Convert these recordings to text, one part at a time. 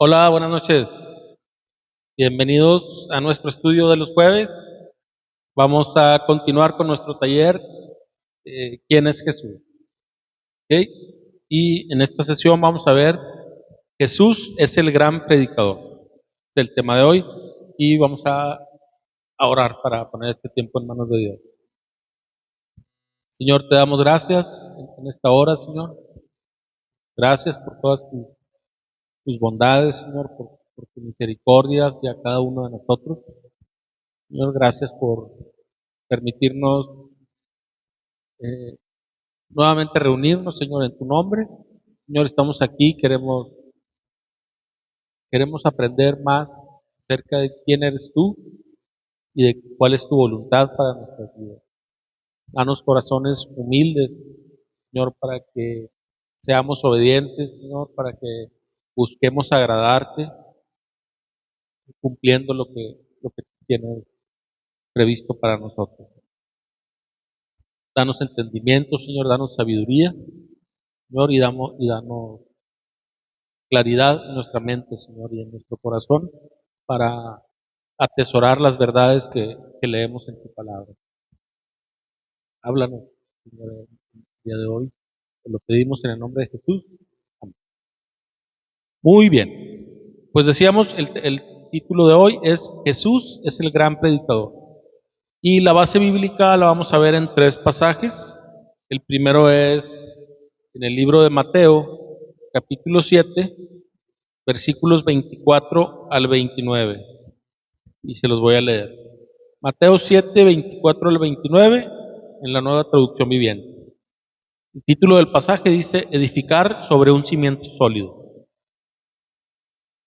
Hola, buenas noches. Bienvenidos a nuestro estudio de los jueves. Vamos a continuar con nuestro taller, ¿Quién es Jesús? ¿Ok? Y en esta sesión vamos a ver, Jesús es el gran predicador. Es el tema de hoy y vamos a orar para poner este tiempo en manos de Dios. Señor, te damos gracias en esta hora, Señor. Gracias por todas tus bondades, Señor, por tus misericordias y a cada uno de nosotros. Señor, gracias por permitirnos nuevamente reunirnos, Señor, en tu nombre. Señor, estamos aquí, queremos aprender más acerca de quién eres tú y de cuál es tu voluntad para nuestras vidas. Danos corazones humildes, Señor, para que seamos obedientes, Señor, para que busquemos agradarte, cumpliendo lo que tienes previsto para nosotros. Danos entendimiento, Señor, danos sabiduría, Señor, y danos claridad en nuestra mente, Señor, y en nuestro corazón para atesorar las verdades que leemos en tu palabra. Háblanos, Señor, el día de hoy. Te lo pedimos en el nombre de Jesús. Amén. Muy bien. Pues decíamos, el título de hoy es Jesús es el gran predicador. Y la base bíblica la vamos a ver en tres pasajes. El primero es en el libro de Mateo, capítulo 7, versículos 24 al 29. Y se los voy a leer. Mateo 7, 24 al 29, en la Nueva Traducción Viviente. El título del pasaje dice, edificar sobre un cimiento sólido.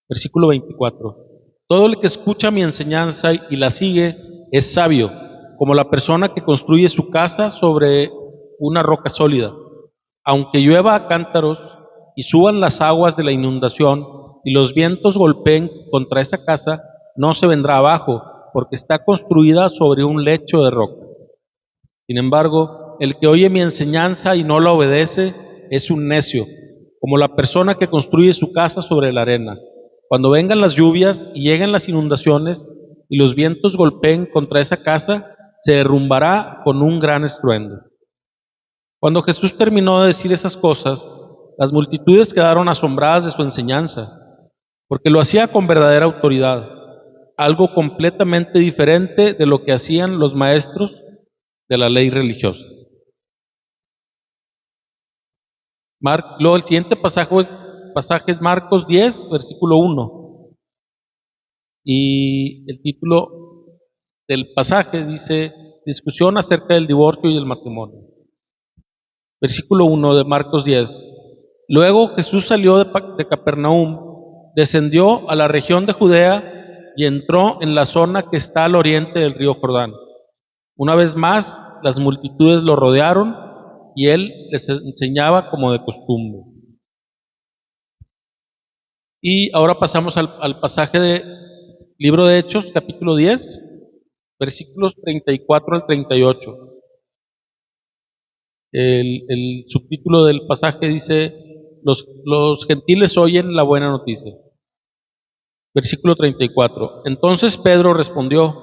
Versículo 24. Todo el que escucha mi enseñanza y la sigue es sabio, como la persona que construye su casa sobre una roca sólida. Aunque llueva a cántaros y suban las aguas de la inundación y los vientos golpeen contra esa casa, no se vendrá abajo, porque está construida sobre un lecho de roca. Sin embargo, el que oye mi enseñanza y no la obedece es un necio, como la persona que construye su casa sobre la arena. Cuando vengan las lluvias y lleguen las inundaciones y los vientos golpeen contra esa casa, se derrumbará con un gran estruendo. Cuando Jesús terminó de decir esas cosas, las multitudes quedaron asombradas de su enseñanza, porque lo hacía con verdadera autoridad, algo completamente diferente de lo que hacían los maestros de la ley religiosa. Luego el siguiente pasaje es Marcos 10, versículo 1. Y el título del pasaje dice, discusión acerca del divorcio y del matrimonio. Versículo 1 de Marcos 10. Luego Jesús salió de Capernaum, descendió a la región de Judea y entró en la zona que está al oriente del río Jordán. Una vez más, las multitudes lo rodearon y él les enseñaba como de costumbre. Y ahora pasamos al pasaje de Libro de Hechos, capítulo 10, versículos 34 al 38. El subtítulo del pasaje dice, los gentiles oyen la buena noticia. Versículo 34. Entonces Pedro respondió,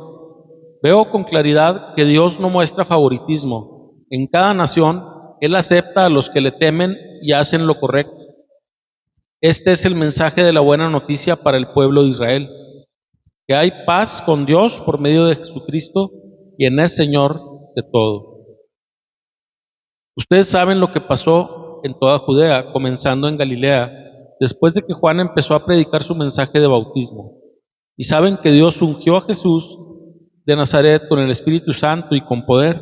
veo con claridad que Dios no muestra favoritismo. En cada nación, Él acepta a los que le temen y hacen lo correcto. Este es el mensaje de la buena noticia para el pueblo de Israel, que hay paz con Dios por medio de Jesucristo, quien es Señor de todo. Ustedes saben lo que pasó en toda Judea, comenzando en Galilea, después de que Juan empezó a predicar su mensaje de bautismo. Y saben que Dios ungió a Jesús de Nazaret con el Espíritu Santo y con poder.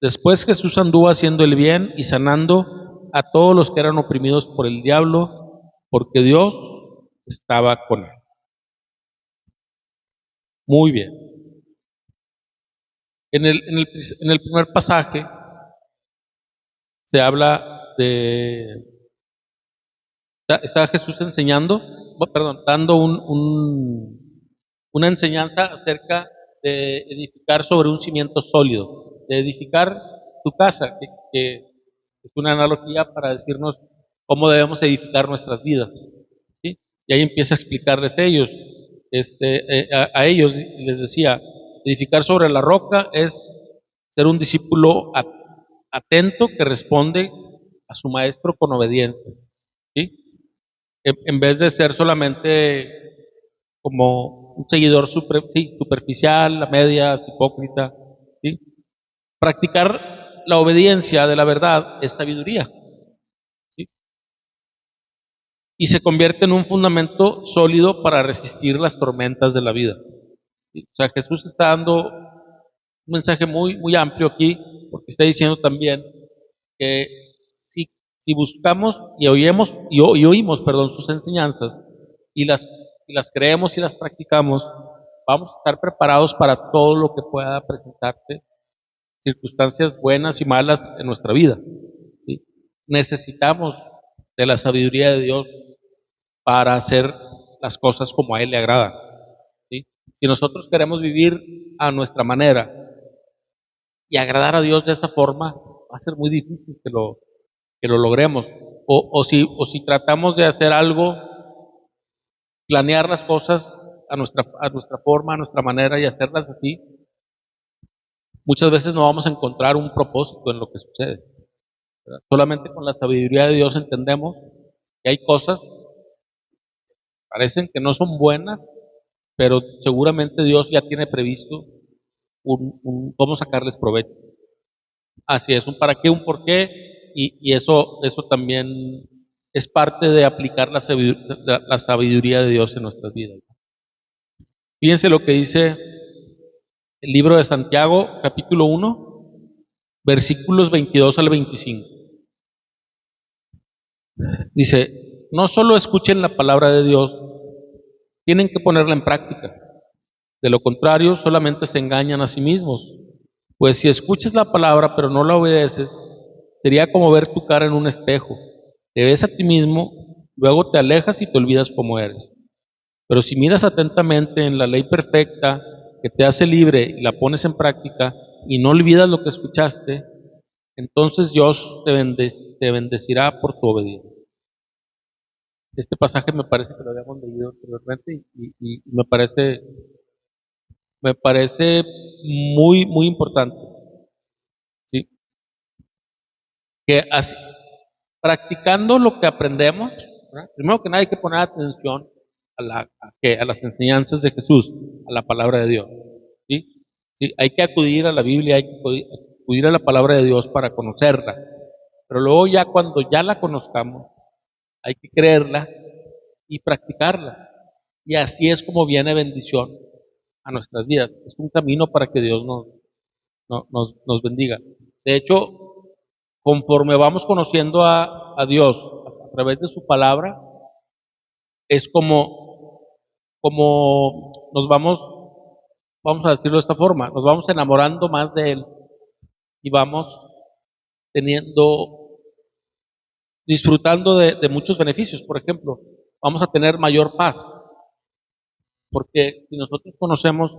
Después Jesús anduvo haciendo el bien y sanando a todos los que eran oprimidos por el diablo, porque Dios estaba con él. Muy bien. En el primer pasaje se habla de... Está Jesús enseñando, dando una enseñanza acerca de edificar sobre un cimiento sólido, de edificar tu casa, que es una analogía para decirnos cómo debemos edificar nuestras vidas. ¿Sí? Y ahí empieza a explicarles a ellos, y les decía, edificar sobre la roca es ser un discípulo atento que responde a su maestro con obediencia, ¿sí? En vez de ser solamente como un seguidor sí, superficial, a medias, hipócrita, ¿sí? Practicar la obediencia de la verdad es sabiduría, ¿sí? Y se convierte en un fundamento sólido para resistir las tormentas de la vida, ¿sí? O sea, Jesús está dando un mensaje muy, muy amplio aquí, porque está diciendo también que si, si buscamos y oímos, perdón, sus enseñanzas y las creemos y las practicamos, vamos a estar preparados para todo lo que pueda presentarse, circunstancias buenas y malas en nuestra vida, ¿sí? Necesitamos de la sabiduría de Dios para hacer las cosas como a Él le agrada, ¿sí? Si nosotros queremos vivir a nuestra manera y agradar a Dios de esta forma, va a ser muy difícil que lo logremos. O si tratamos de hacer algo, planear las cosas a nuestra forma, a nuestra manera y hacerlas así, muchas veces no vamos a encontrar un propósito en lo que sucede, ¿verdad? Solamente con la sabiduría de Dios entendemos que hay cosas que parecen que no son buenas, pero seguramente Dios ya tiene previsto cómo sacarles provecho. Así es, un para qué, un por qué, y eso también es parte de aplicar la sabiduría de Dios en nuestras vidas. Fíjense lo que dice el libro de Santiago, capítulo 1, versículos 22 al 25. Dice, no solo escuchen la palabra de Dios, tienen que ponerla en práctica. De lo contrario, solamente se engañan a sí mismos. Pues si escuchas la palabra pero no la obedeces, sería como ver tu cara en un espejo. Te ves a ti mismo, luego te alejas y te olvidas cómo eres. Pero si miras atentamente en la ley perfecta que te hace libre y la pones en práctica y no olvidas lo que escuchaste, entonces Dios te bendecirá por tu obediencia. Este pasaje me parece que lo habíamos leído anteriormente y me parece muy, muy importante, ¿sí? Que así, practicando lo que aprendemos, ¿verdad? Primero que nada hay que poner atención a las enseñanzas de Jesús, a la palabra de Dios, ¿sí? Sí, hay que acudir a la Biblia, hay que acudir a la palabra de Dios para conocerla, pero luego ya cuando ya la conozcamos, hay que creerla y practicarla. Y así es como viene bendición a nuestras vidas. Es un camino para que Dios nos bendiga. De hecho, conforme vamos conociendo a Dios a través de su palabra, es como vamos a decirlo de esta forma, nos vamos enamorando más de Él y vamos teniendo, disfrutando de muchos beneficios. Por ejemplo, vamos a tener mayor paz, porque si nosotros conocemos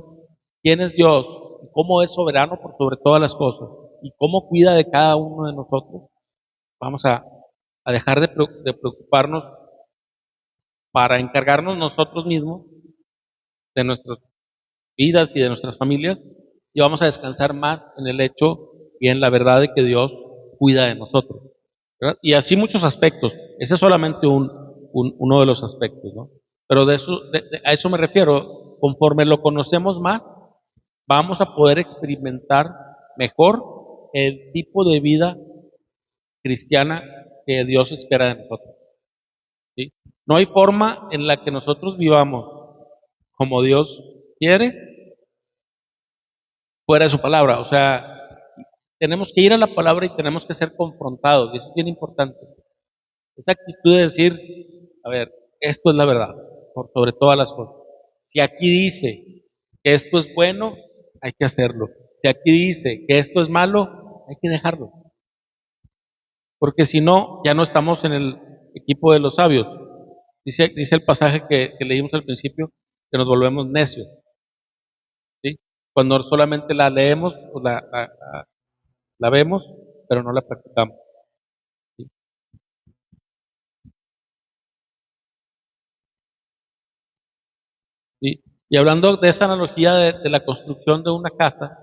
quién es Dios y cómo es soberano por sobre todas las cosas y cómo cuida de cada uno de nosotros, vamos a dejar de preocuparnos para encargarnos nosotros mismos de nuestras vidas y de nuestras familias y vamos a descansar más en el hecho y en la verdad de que Dios cuida de nosotros, ¿verdad? Y así muchos aspectos. Ese es solamente uno de los aspectos, ¿no? Pero a eso me refiero. Conforme lo conocemos más, vamos a poder experimentar mejor el tipo de vida cristiana que Dios espera de nosotros, ¿sí? No hay forma en la que nosotros vivamos como Dios quiere fuera de su palabra. O sea, tenemos que ir a la palabra y tenemos que ser confrontados, y eso es bien importante. Esa actitud de decir, a ver, esto es la verdad, por sobre todas las cosas. Si aquí dice que esto es bueno, hay que hacerlo. Si aquí dice que esto es malo, hay que dejarlo. Porque si no, ya no estamos en el equipo de los sabios. Dice el pasaje que leímos al principio, que nos volvemos necios, ¿sí? Cuando solamente la leemos o la vemos, pero no la practicamos, ¿sí? ¿sí? Y hablando de esa analogía de la construcción de una casa,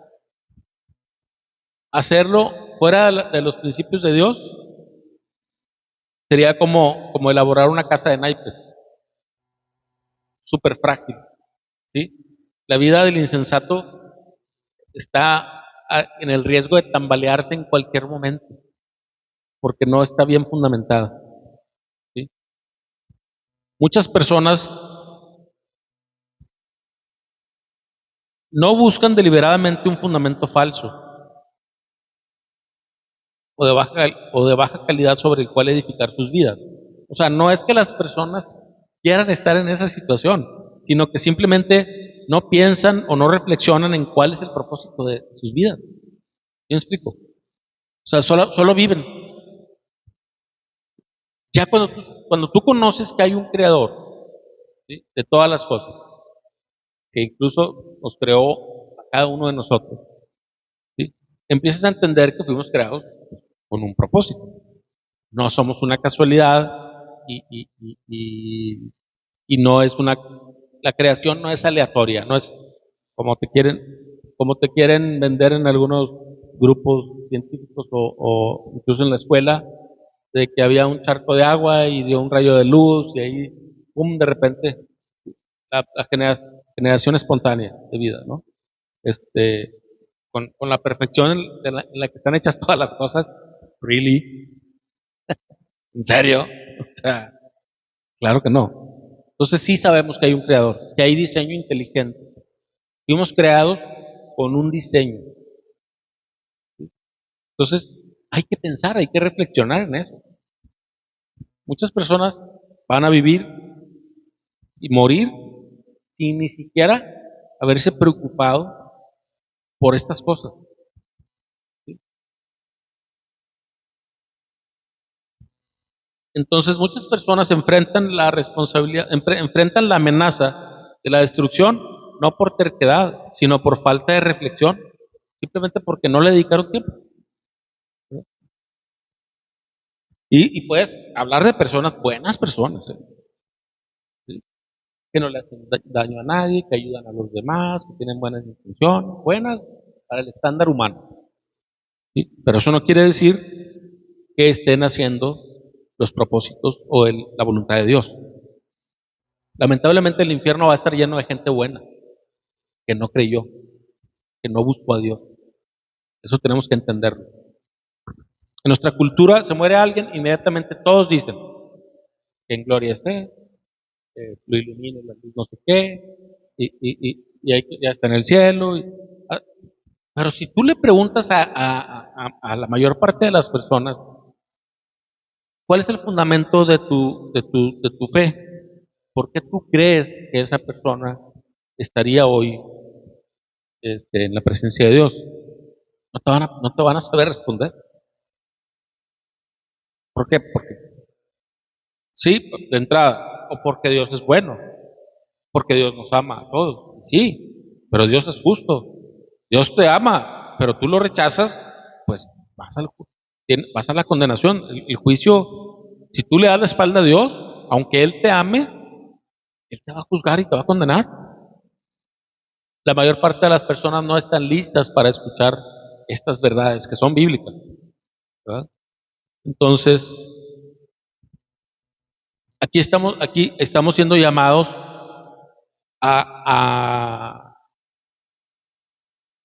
hacerlo fuera de los principios de Dios sería como elaborar una casa de naipes, súper frágil, ¿sí? La vida del insensato está en el riesgo de tambalearse en cualquier momento, porque no está bien fundamentada, ¿sí? Muchas personas no buscan deliberadamente un fundamento falso o de baja calidad sobre el cual edificar sus vidas. O sea, no es que las personas quieran estar en esa situación, sino que simplemente no piensan o no reflexionan en cuál es el propósito de sus vidas. ¿Sí me explico? O sea, solo viven. Ya cuando tú conoces que hay un creador, ¿sí?, de todas las cosas, que incluso nos creó a cada uno de nosotros, ¿sí?, empiezas a entender que fuimos creados con un propósito. No somos una casualidad y, y, y, y, y no es la creación no es aleatoria, no es como te quieren, como te quieren vender en algunos grupos científicos o incluso en la escuela, de que había un charco de agua y dio un rayo de luz y ahí, pum, de repente, generación espontánea de vida, ¿no? Este, con la perfección en la que están hechas todas las cosas, really, ¿en serio? O sea, claro que no. Entonces sí sabemos que hay un creador, que hay diseño inteligente. Fuimos creados con un diseño. Entonces hay que pensar, hay que reflexionar en eso. Muchas personas van a vivir y morir sin ni siquiera haberse preocupado por estas cosas, ¿sí? Entonces muchas personas enfrentan la responsabilidad, enfrentan la amenaza de la destrucción no por terquedad, sino por falta de reflexión, simplemente porque no le dedicaron tiempo. Y puedes hablar de personas, buenas personas, ¿sí?, que no le hacen daño a nadie, que ayudan a los demás, que tienen buenas intenciones, buenas para el estándar humano, ¿sí? Pero eso no quiere decir que estén haciendo los propósitos o la voluntad de Dios. Lamentablemente el infierno va a estar lleno de gente buena, que no creyó, que no buscó a Dios. Eso tenemos que entenderlo. En nuestra cultura se muere alguien, inmediatamente todos dicen que en gloria esté, lo ilumine la luz no sé qué, ya está en el cielo. Ah, pero si tú le preguntas a la mayor parte de las personas, ¿cuál es el fundamento de tu fe? ¿Por qué tú crees que esa persona estaría hoy en la presencia de Dios? No te van a saber responder. ¿Por qué? Porque sí, de entrada, o porque Dios es bueno, porque Dios nos ama a todos. Sí, pero Dios es justo. Dios te ama, pero tú lo rechazas, pues vas a la condenación. El juicio, si tú le das la espalda a Dios, aunque Él te ame, Él te va a juzgar y te va a condenar. La mayor parte de las personas no están listas para escuchar estas verdades que son bíblicas, ¿verdad? Entonces, aquí estamos siendo llamados a,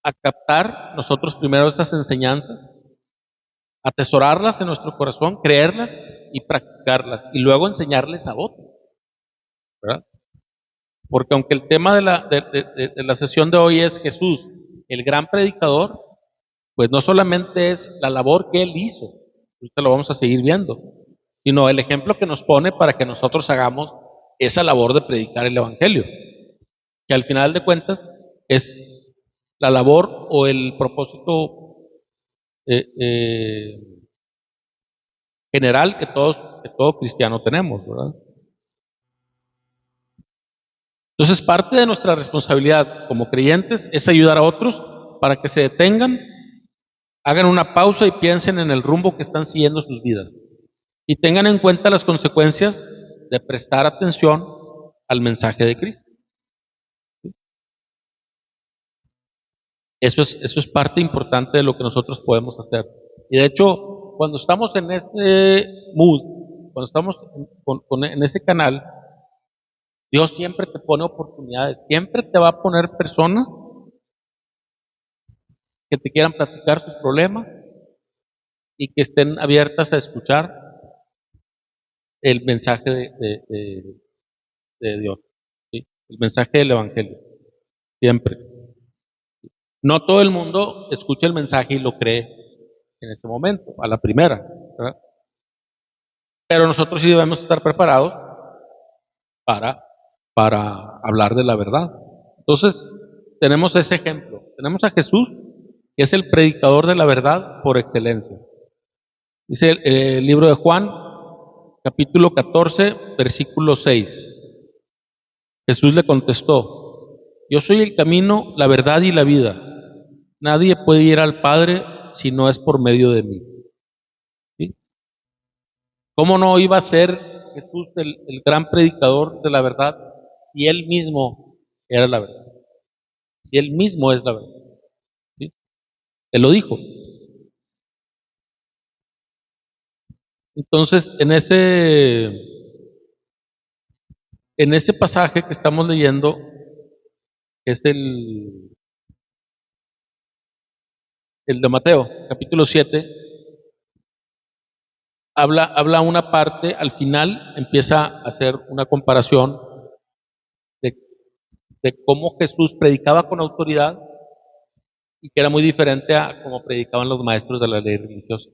a captar nosotros primero esas enseñanzas, atesorarlas en nuestro corazón, creerlas y practicarlas, y luego enseñarles a otros, ¿verdad? Porque aunque el tema de la sesión de hoy es Jesús, el gran predicador, pues no solamente es la labor que él hizo, ahorita lo vamos a seguir viendo, sino el ejemplo que nos pone para que nosotros hagamos esa labor de predicar el Evangelio, que al final de cuentas es la labor o el propósito eh, eh, general que todo cristiano tenemos, ¿verdad? Entonces, parte de nuestra responsabilidad como creyentes es ayudar a otros para que se detengan, hagan una pausa y piensen en el rumbo que están siguiendo sus vidas y tengan en cuenta las consecuencias de prestar atención al mensaje de Cristo. Eso es parte importante de lo que nosotros podemos hacer. Y de hecho, cuando estamos en ese mood, cuando estamos en ese canal, Dios siempre te pone oportunidades, siempre te va a poner personas que te quieran platicar sus problemas y que estén abiertas a escuchar el mensaje de Dios, ¿sí? El mensaje del Evangelio, siempre. No todo el mundo escucha el mensaje y lo cree en ese momento, a la primera, ¿verdad? Pero nosotros sí debemos estar preparados para, para hablar de la verdad. Entonces, tenemos ese ejemplo. Tenemos a Jesús, que es el predicador de la verdad por excelencia. Dice el libro de Juan, capítulo 14, versículo 6. Jesús le contestó: yo soy el camino, la verdad y la vida. Nadie puede ir al Padre si no es por medio de mí. ¿Sí? ¿Cómo no iba a ser Jesús el gran predicador de la verdad si él mismo era la verdad? Si él mismo es la verdad. ¿Sí? Él lo dijo. Entonces, en ese pasaje que estamos leyendo, que es el de Mateo, capítulo 7, habla una parte, al final empieza a hacer una comparación de, de cómo Jesús predicaba con autoridad y que era muy diferente a cómo predicaban los maestros de la ley religiosa.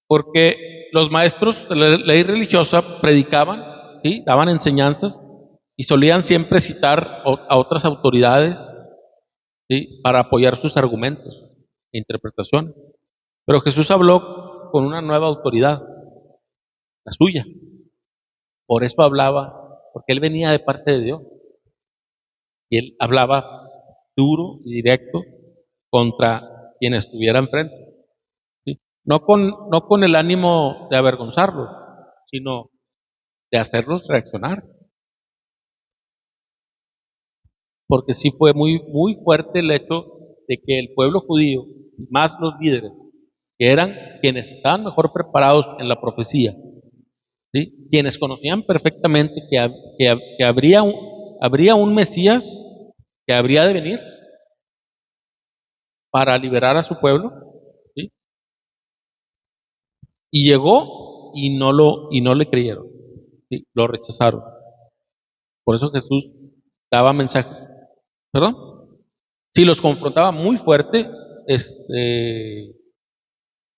Porque los maestros de la ley religiosa predicaban, ¿sí? Daban enseñanzas y solían siempre citar a otras autoridades, ¿sí? Para apoyar sus argumentos e interpretaciones. Pero Jesús habló con una nueva autoridad, la suya. Por eso hablaba, porque él venía de parte de Dios. Y él hablaba duro y directo contra quien estuviera enfrente. ¿Sí? No con el ánimo de avergonzarlos, sino de hacerlos reaccionar. Porque sí fue muy fuerte el hecho de que el pueblo judío, más los líderes, que eran quienes estaban mejor preparados en la profecía, ¿sí? Quienes conocían perfectamente que habría un Mesías que habría de venir para liberar a su pueblo, ¿sí? Y llegó y no le creyeron, ¿sí? Lo rechazaron. Por eso Jesús daba mensajes. ¿Perdón? Sí, los confrontaba muy fuerte,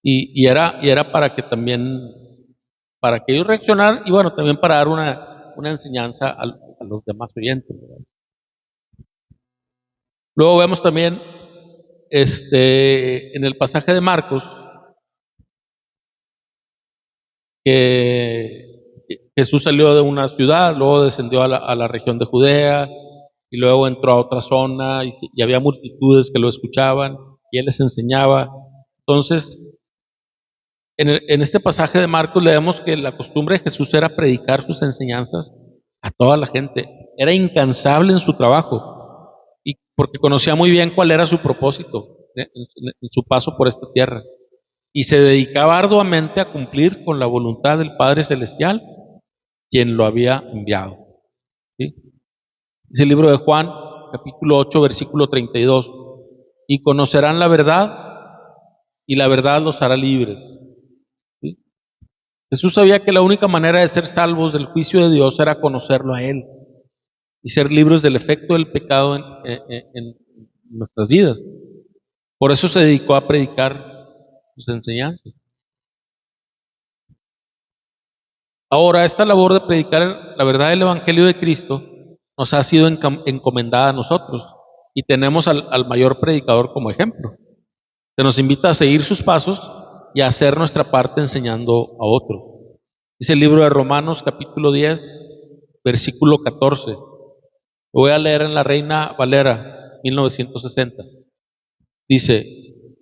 y era para que también, para que ellos reaccionaran y bueno, también para dar una enseñanza a los demás oyentes, ¿verdad? Luego vemos también, en el pasaje de Marcos, que Jesús salió de una ciudad, luego descendió a la región de Judea, y luego entró a otra zona, y había multitudes que lo escuchaban, y él les enseñaba. Entonces, en este pasaje de Marcos leemos que la costumbre de Jesús era predicar sus enseñanzas a toda la gente. Era incansable en su trabajo, y porque conocía muy bien cuál era su propósito en su paso por esta tierra. Y se dedicaba arduamente a cumplir con la voluntad del Padre Celestial, quien lo había enviado. ¿Sí? Dice el libro de Juan, capítulo 8, versículo 32. Y conocerán la verdad, y la verdad los hará libres. ¿Sí? Jesús sabía que la única manera de ser salvos del juicio de Dios era conocerlo a Él y ser libres del efecto del pecado en nuestras vidas. Por eso se dedicó a predicar sus enseñanzas. Ahora, esta labor de predicar la verdad del Evangelio de Cristo nos ha sido encomendada a nosotros y tenemos al mayor predicador como ejemplo. Se nos invita a seguir sus pasos y a hacer nuestra parte enseñando a otros. Dice el libro de Romanos capítulo 10, versículo 14. Lo voy a leer en la Reina Valera 1960. Dice: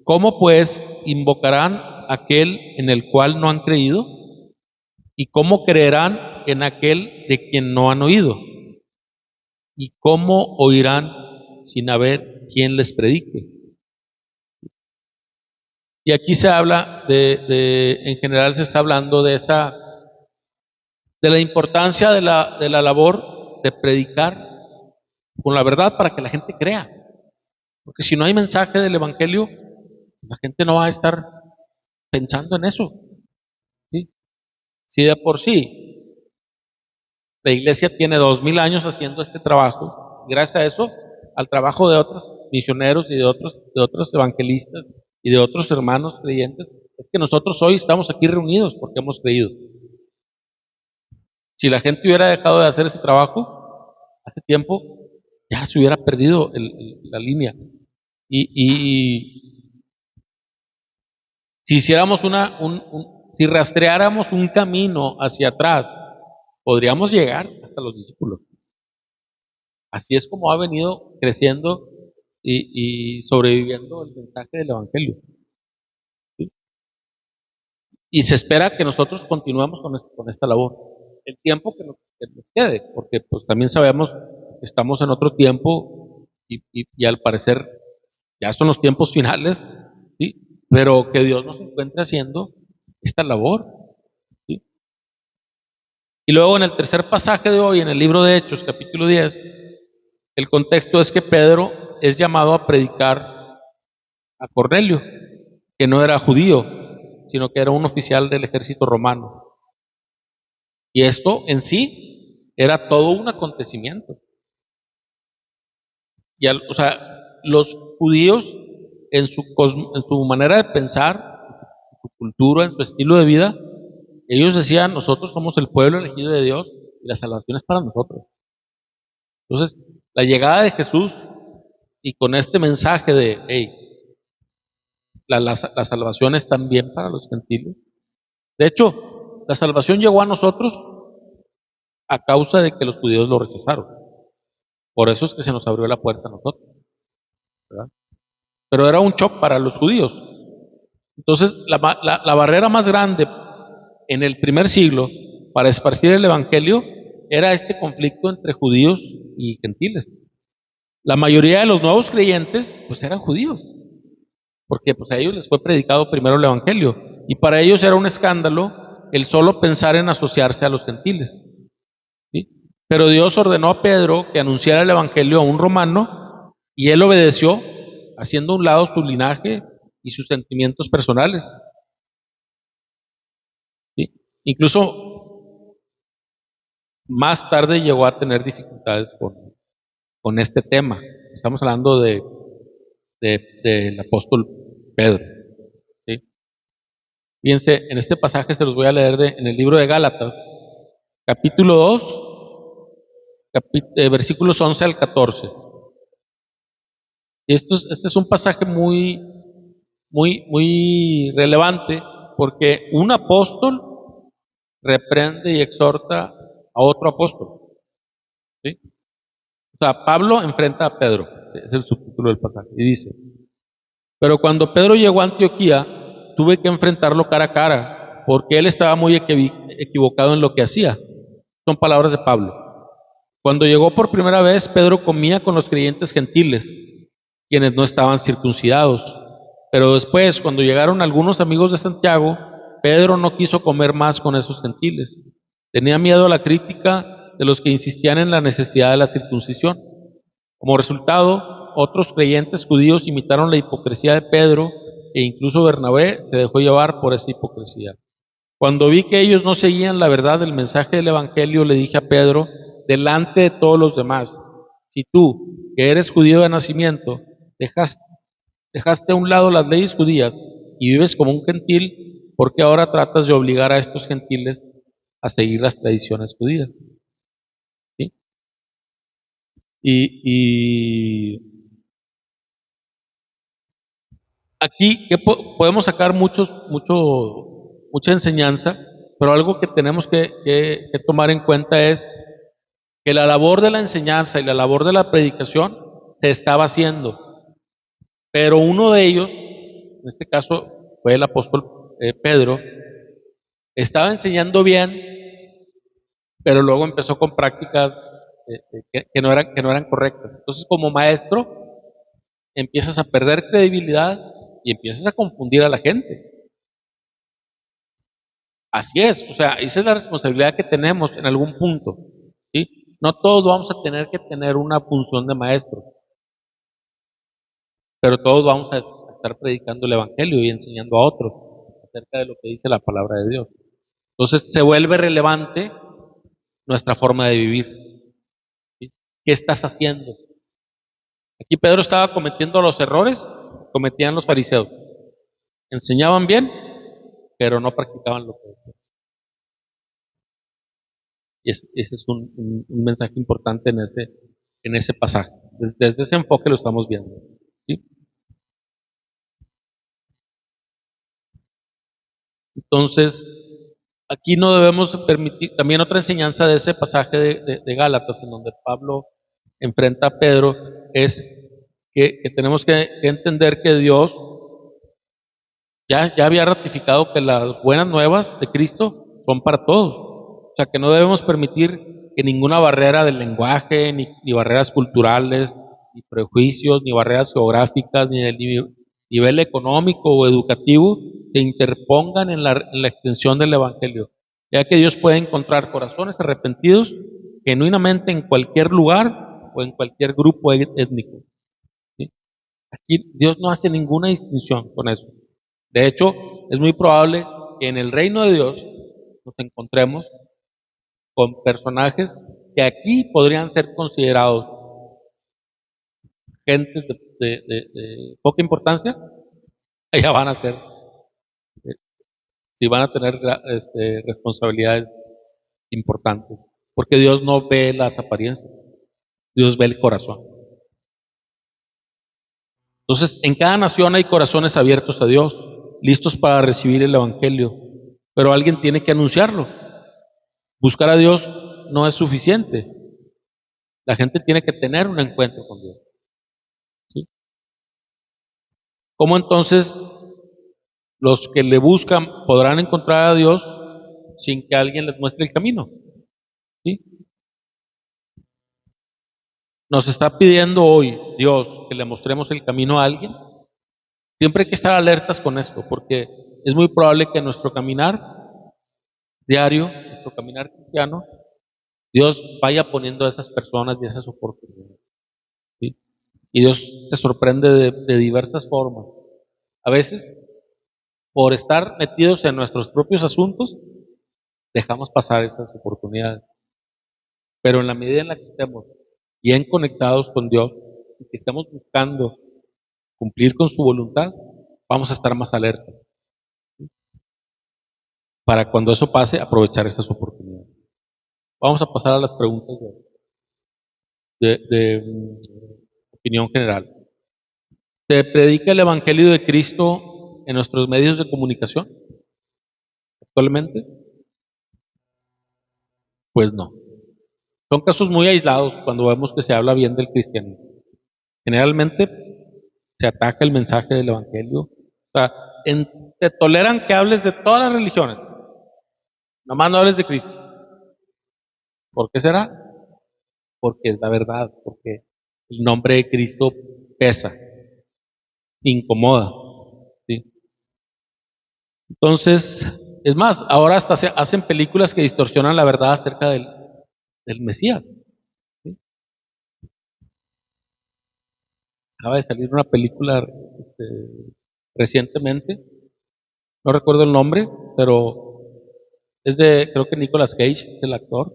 ¿cómo pues invocarán aquel en el cual no han creído? ¿Y cómo creerán en aquel de quien no han oído? ¿Y cómo oirán sin haber quien les predique? Y aquí se habla en general se está hablando de la importancia de la labor de predicar con la verdad para que la gente crea. Porque si no hay mensaje del Evangelio, la gente no va a estar pensando en eso. ¿Sí? Si de por sí la iglesia tiene 2000 años haciendo este trabajo, gracias a eso, al trabajo de otros misioneros y de otros evangelistas y de otros hermanos creyentes, es que nosotros hoy estamos aquí reunidos porque hemos creído. Si la gente hubiera dejado de hacer ese trabajo hace tiempo, ya se hubiera perdido la línea. Y si hiciéramos si rastreáramos un camino hacia atrás, podríamos llegar hasta los discípulos. Así es como ha venido creciendo y sobreviviendo el mensaje del Evangelio. ¿Sí? Y se espera que nosotros continuemos con esta labor. El tiempo que nos quede, porque pues también sabemos que estamos en otro tiempo y al parecer ya son los tiempos finales, ¿sí? Pero que Dios nos encuentre haciendo esta labor. ¿Sí? Y luego en el tercer pasaje de hoy, en el libro de Hechos, capítulo 10, el contexto es que Pedro es llamado a predicar a Cornelio, que no era judío, sino que era un oficial del ejército romano. Y esto en sí era todo un acontecimiento. O sea, los judíos en su manera de pensar, en su cultura, en su estilo de vida, ellos decían, nosotros somos el pueblo elegido de Dios y la salvación es para nosotros. Entonces, la llegada de Jesús y con este mensaje de, hey, la salvación es también para los gentiles. De hecho, la salvación llegó a nosotros a causa de que los judíos lo rechazaron. Por eso es que se nos abrió la puerta a nosotros, ¿verdad? Pero era un shock para los judíos. Entonces, la barrera más grande en el primer siglo para esparcir el Evangelio era este conflicto entre judíos y gentiles. La mayoría de los nuevos creyentes, pues eran judíos, porque pues a ellos les fue predicado primero el Evangelio, y para ellos era un escándalo el solo pensar en asociarse a los gentiles. ¿Sí? Pero Dios ordenó a Pedro que anunciara el Evangelio a un romano, y él obedeció, haciendo a un lado su linaje y sus sentimientos personales. ¿Sí? Incluso más tarde llegó a tener dificultades con este tema. Estamos hablando del apóstol Pedro. ¿Sí? Fíjense, en este pasaje se los voy a leer en el libro de Gálatas, capítulo 2, versículos 11 al 14. Y este es un pasaje muy relevante porque un apóstol reprende y exhorta a otro apóstol. ¿Sí? O sea, Pablo enfrenta a Pedro, es el subtítulo del pasaje, y dice, pero cuando Pedro llegó a Antioquía, tuve que enfrentarlo cara a cara, porque él estaba muy equivocado en lo que hacía. Son palabras de Pablo. Cuando llegó por primera vez, Pedro comía con los creyentes gentiles, quienes no estaban circuncidados. Pero después, cuando llegaron algunos amigos de Santiago, Pedro no quiso comer más con esos gentiles. Tenía miedo a la crítica de los que insistían en la necesidad de la circuncisión. Como resultado, otros creyentes judíos imitaron la hipocresía de Pedro e incluso Bernabé se dejó llevar por esa hipocresía. Cuando vi que ellos no seguían la verdad del mensaje del Evangelio, le dije a Pedro, delante de todos los demás, si tú, que eres judío de nacimiento, dejaste a un lado las leyes judías y vives como un gentil, ¿por qué ahora tratas de obligar a estos gentiles a seguir las tradiciones judías? ¿Sí? Y aquí podemos sacar mucha enseñanza, pero algo que tenemos que tomar en cuenta es que la labor de la enseñanza y la labor de la predicación se estaba haciendo, pero uno de ellos, en este caso fue el apóstol Pedro, estaba enseñando bien, pero luego empezó con prácticas que no eran correctas. Entonces, como maestro, empiezas a perder credibilidad y empiezas a confundir a la gente. Así es, o sea, esa es la responsabilidad que tenemos en algún punto, ¿sí? No todos vamos a tener que tener una función de maestro, pero todos vamos a estar predicando el Evangelio y enseñando a otros acerca de lo que dice la palabra de Dios. Entonces se vuelve relevante nuestra forma de vivir, ¿sí? ¿Qué estás haciendo? Aquí Pedro estaba cometiendo los errores que cometían los fariseos. Enseñaban bien, pero no practicaban lo que decían. Y ese es un mensaje importante en ese pasaje. Desde ese enfoque lo estamos viendo, ¿sí? Entonces, aquí no debemos permitir, también otra enseñanza de ese pasaje de Gálatas, en donde Pablo enfrenta a Pedro, es que tenemos que entender que Dios ya había ratificado que las buenas nuevas de Cristo son para todos. O sea, que no debemos permitir que ninguna barrera del lenguaje, ni barreras culturales, ni prejuicios, ni barreras geográficas, ni del nivel económico o educativo se interpongan en la extensión del Evangelio, ya que Dios puede encontrar corazones arrepentidos genuinamente en cualquier lugar o en cualquier grupo étnico, ¿sí? Aquí Dios no hace ninguna distinción con eso. De hecho, es muy probable que en el reino de Dios nos encontremos con personajes que aquí podrían ser considerados gentes de poca importancia, allá van a ser, si van a tener responsabilidades importantes, porque Dios no ve las apariencias, Dios ve el corazón. Entonces, en cada nación hay corazones abiertos a Dios, listos para recibir el Evangelio, pero alguien tiene que anunciarlo. Buscar a Dios no es suficiente. La gente tiene que tener un encuentro con Dios, ¿sí? ¿Cómo entonces los que le buscan podrán encontrar a Dios sin que alguien les muestre el camino? ¿Sí? Nos está pidiendo hoy Dios que le mostremos el camino a alguien. Siempre hay que estar alertas con esto, porque es muy probable que nuestro caminar diario, nuestro caminar cristiano, Dios vaya poniendo a esas personas y esas oportunidades, ¿sí? Y Dios te sorprende de diversas formas. A veces, por estar metidos en nuestros propios asuntos, dejamos pasar esas oportunidades. Pero en la medida en la que estemos bien conectados con Dios y que estemos buscando cumplir con su voluntad, vamos a estar más alertas para cuando eso pase, aprovechar esas oportunidades. Vamos a pasar a las preguntas de opinión general. ¿Se predica el Evangelio de Cristo en nuestros medios de comunicación actualmente? Pues no. Son casos muy aislados cuando vemos que se habla bien del cristianismo. Generalmente se ataca el mensaje del Evangelio. O sea, te toleran que hables de todas las religiones, nomás no hables de Cristo. ¿Por qué será? Porque es la verdad, porque el nombre de Cristo pesa, incomoda, ¿sí? Entonces, es más, ahora hasta se hacen películas que distorsionan la verdad acerca del Mesías, ¿sí? Acaba de salir una película recientemente, no recuerdo el nombre, pero es de, creo que Nicolas Cage, es el actor.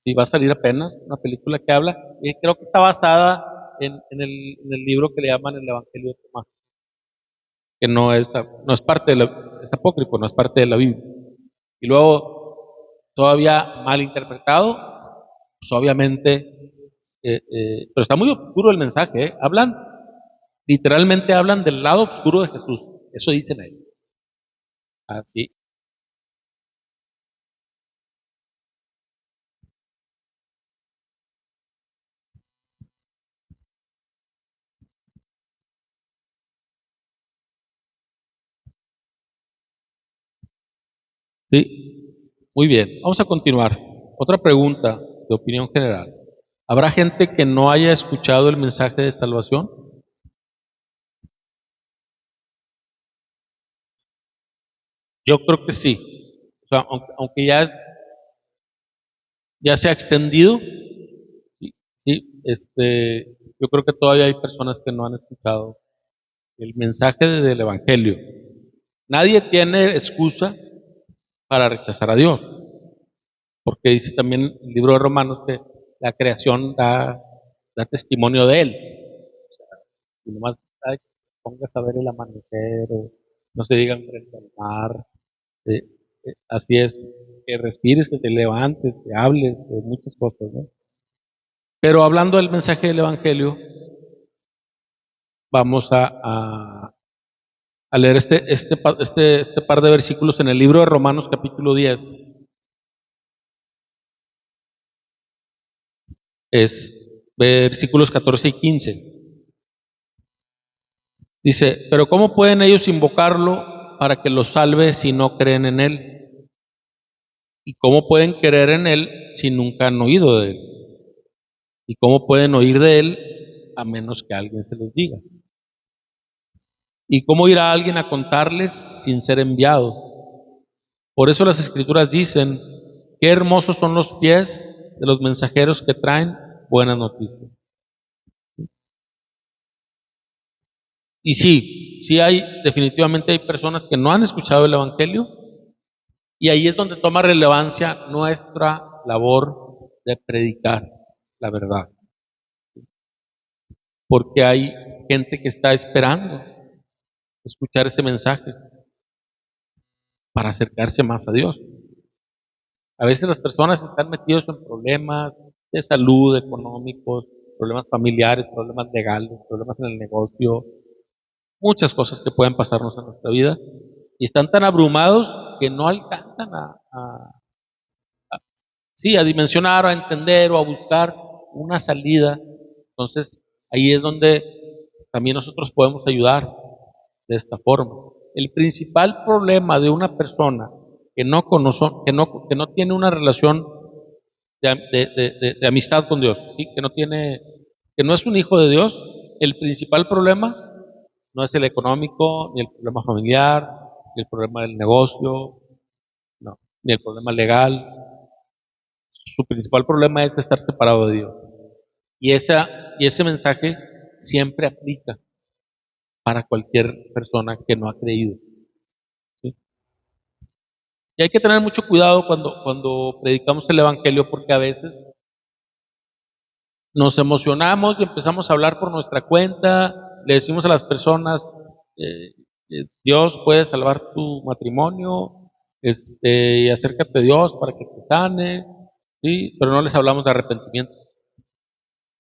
Sí, va a salir apenas una película que habla, y creo que está basada en el libro que le llaman el Evangelio de Tomás, que no es parte es apócrifo, no es parte de la Biblia. Y luego, todavía mal interpretado, pues obviamente, pero está muy oscuro el mensaje, ¿eh? Literalmente hablan del lado oscuro de Jesús, eso dicen ellos. Así, sí, muy bien, vamos a continuar. Otra pregunta. de opinión general. ¿Habrá gente que no haya escuchado el mensaje de salvación? Yo creo que sí. O sea, aunque ya se ha extendido, sí, sí, yo creo que todavía hay personas que no han escuchado el mensaje del Evangelio. Nadie tiene excusa para rechazar a Dios, porque dice también el libro de Romanos que la creación da testimonio de Él. Y nomás ay, pongas a ver el amanecer, o no se digan frente al mar. eh, Así es, que respires, que te levantes, que hables de muchas cosas, ¿no? Pero hablando del mensaje del Evangelio, vamos a leer este par de versículos en el libro de Romanos capítulo 10. Es versículos 14 y 15. Dice, pero ¿cómo pueden ellos invocarlo para que los salve si no creen en Él? ¿Y cómo pueden creer en Él si nunca han oído de Él? ¿Y cómo pueden oír de Él a menos que alguien se los diga? ¿Y cómo irá alguien a contarles sin ser enviado? Por eso las Escrituras dicen, qué hermosos son los pies de los mensajeros que traen buenas noticias. Y sí, definitivamente hay personas que no han escuchado el Evangelio, y ahí es donde toma relevancia nuestra labor de predicar la verdad. Porque hay gente que está esperando escuchar ese mensaje para acercarse más a Dios. A veces las personas están metidas en problemas de salud, económicos, problemas familiares, problemas legales, problemas en el negocio, muchas cosas que pueden pasarnos en nuestra vida, y están tan abrumados que no alcanzan sí, a dimensionar, a entender o a buscar una salida. Entonces, ahí es donde también nosotros podemos ayudar de esta forma. El principal problema de una persona que no conoce, que no tiene una relación de amistad con Dios, ¿sí? Que no es un hijo de Dios, el principal problema no es el económico, ni el problema familiar, ni el problema del negocio, no, ni el problema legal. Su principal problema es estar separado de Dios. Y ese mensaje siempre aplica para cualquier persona que no ha creído. ¿Sí? Y hay que tener mucho cuidado cuando predicamos el Evangelio, porque a veces nos emocionamos y empezamos a hablar por nuestra cuenta, le decimos a las personas, eh, Dios puede salvar tu matrimonio, y acércate a Dios para que te sane, ¿sí? Pero no les hablamos de arrepentimiento,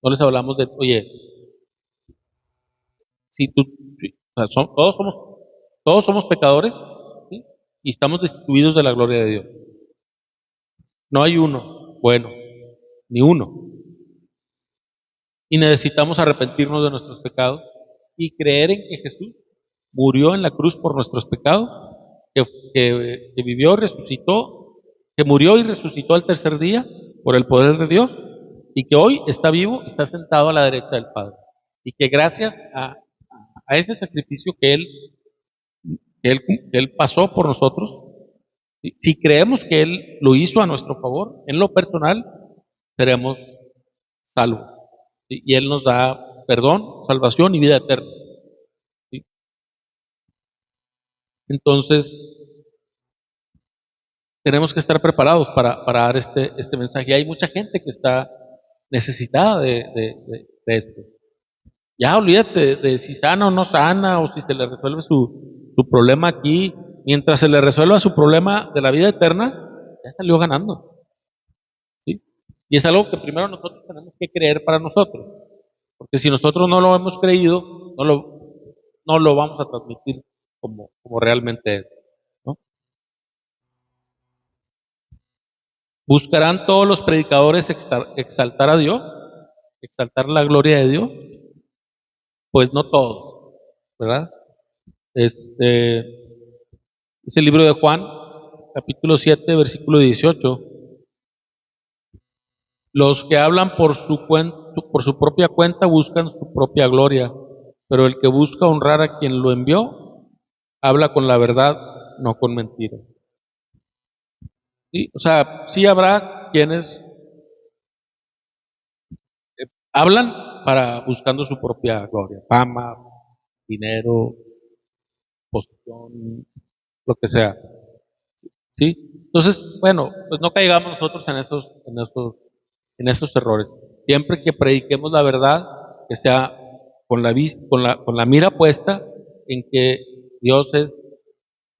no les hablamos de, oye, si tú, sí, o sea, todos somos pecadores, ¿sí? Y estamos destituidos de la gloria de Dios. No hay uno bueno, ni uno. Y necesitamos arrepentirnos de nuestros pecados y creer en que Jesús murió en la cruz por nuestros pecados, que vivió, resucitó, que murió y resucitó al tercer día por el poder de Dios, y que hoy está vivo, está sentado a la derecha del Padre. Y que gracias a ese sacrificio que él pasó por nosotros, si creemos que Él lo hizo a nuestro favor, en lo personal, seremos salvos. ¿Sí? Y Él nos da perdón, salvación y vida eterna. ¿Sí? Entonces, tenemos que estar preparados para dar este mensaje. Y hay mucha gente que está necesitada de esto. Ya olvídate de si sana o no sana, o si se le resuelve su problema aquí. Mientras se le resuelva su problema de la vida eterna, ya salió ganando. ¿Sí? Y es algo que primero nosotros tenemos que creer para nosotros. Porque si nosotros no lo hemos creído, no lo vamos a transmitir como realmente es, ¿no? ¿Buscarán todos los predicadores exaltar a Dios? ¿Exaltar la gloria de Dios? Pues no todos, ¿verdad? Este, es el libro de Juan, capítulo 7, versículo 18. Los que hablan por su propia cuenta buscan su propia gloria, pero el que busca honrar a quien lo envió, habla con la verdad, no con mentiras. ¿Sí? O sea, sí habrá quienes hablan para buscando su propia gloria, fama, dinero, posición, lo que sea. ¿Sí? Entonces, bueno, pues no caigamos nosotros en esos errores. Siempre que prediquemos la verdad, que sea con la mira puesta en que Dios es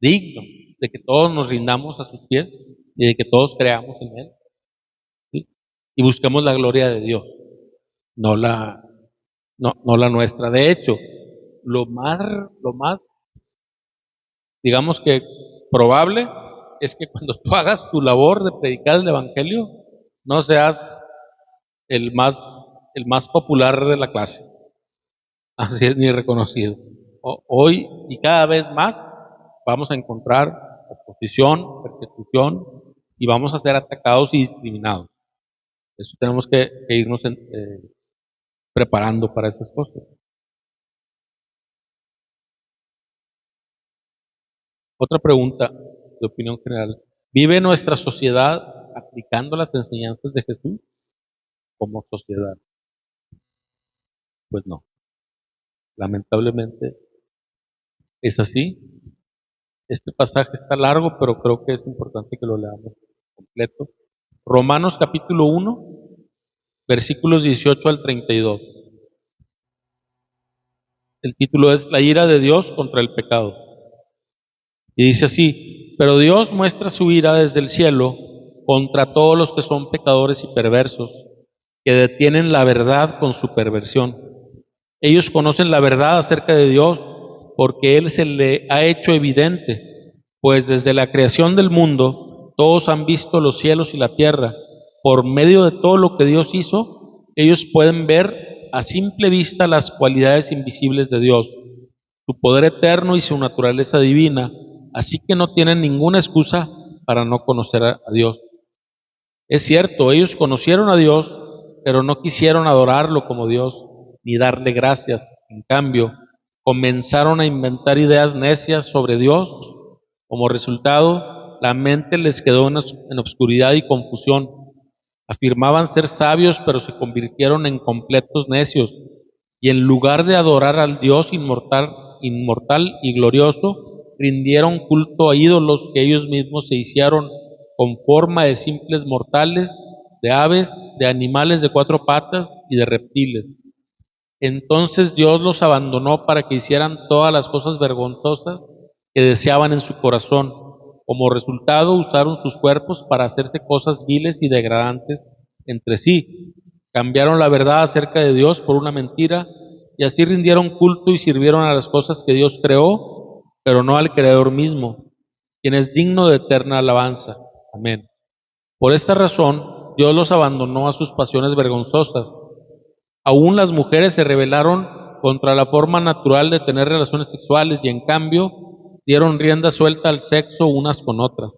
digno de que todos nos rindamos a sus pies y de que todos creamos en Él, ¿sí? Y busquemos la gloria de Dios, no la, no la nuestra. De hecho, lo más, digamos que probable es que cuando tú hagas tu labor de predicar el Evangelio, no seas el más, el más popular de la clase. Así es, ni reconocido. Hoy y cada vez más vamos a encontrar oposición, persecución y vamos a ser atacados y discriminados. Eso tenemos que irnos preparando para esas cosas. Otra pregunta de opinión general. ¿Vive nuestra sociedad aplicando las enseñanzas de Jesús como sociedad? Pues no. Lamentablemente es así. Este pasaje está largo, pero creo que es importante que lo leamos completo. Romanos capítulo 1, versículos 18 al 32. El título es La ira de Dios contra el pecado. Y dice así, pero Dios muestra su ira desde el cielo contra todos los que son pecadores y perversos, que detienen la verdad con su perversión. Ellos conocen la verdad acerca de Dios porque Él se le ha hecho evidente, pues desde la creación del mundo todos han visto los cielos y la tierra. Por medio de todo lo que Dios hizo, ellos pueden ver a simple vista las cualidades invisibles de Dios, su poder eterno y su naturaleza divina, así que no tienen ninguna excusa para no conocer a Dios. Es cierto, ellos conocieron a Dios, pero no quisieron adorarlo como Dios, ni darle gracias. En cambio, comenzaron a inventar ideas necias sobre Dios. Como resultado, la mente les quedó en obscuridad y confusión. Afirmaban ser sabios, pero se convirtieron en completos necios. Y en lugar de adorar al Dios inmortal y glorioso, rindieron culto a ídolos que ellos mismos se hicieron con forma de simples mortales, de aves, de animales de cuatro patas y de reptiles. Entonces Dios los abandonó para que hicieran todas las cosas vergonzosas que deseaban en su corazón. Como resultado, usaron sus cuerpos para hacerse cosas viles y degradantes entre sí. Cambiaron la verdad acerca de Dios por una mentira y así rindieron culto y sirvieron a las cosas que Dios creó, pero no al Creador mismo, quien es digno de eterna alabanza. Amén. Por esta razón, Dios los abandonó a sus pasiones vergonzosas. Aún las mujeres se rebelaron contra la forma natural de tener relaciones sexuales y en cambio dieron rienda suelta al sexo unas con otras.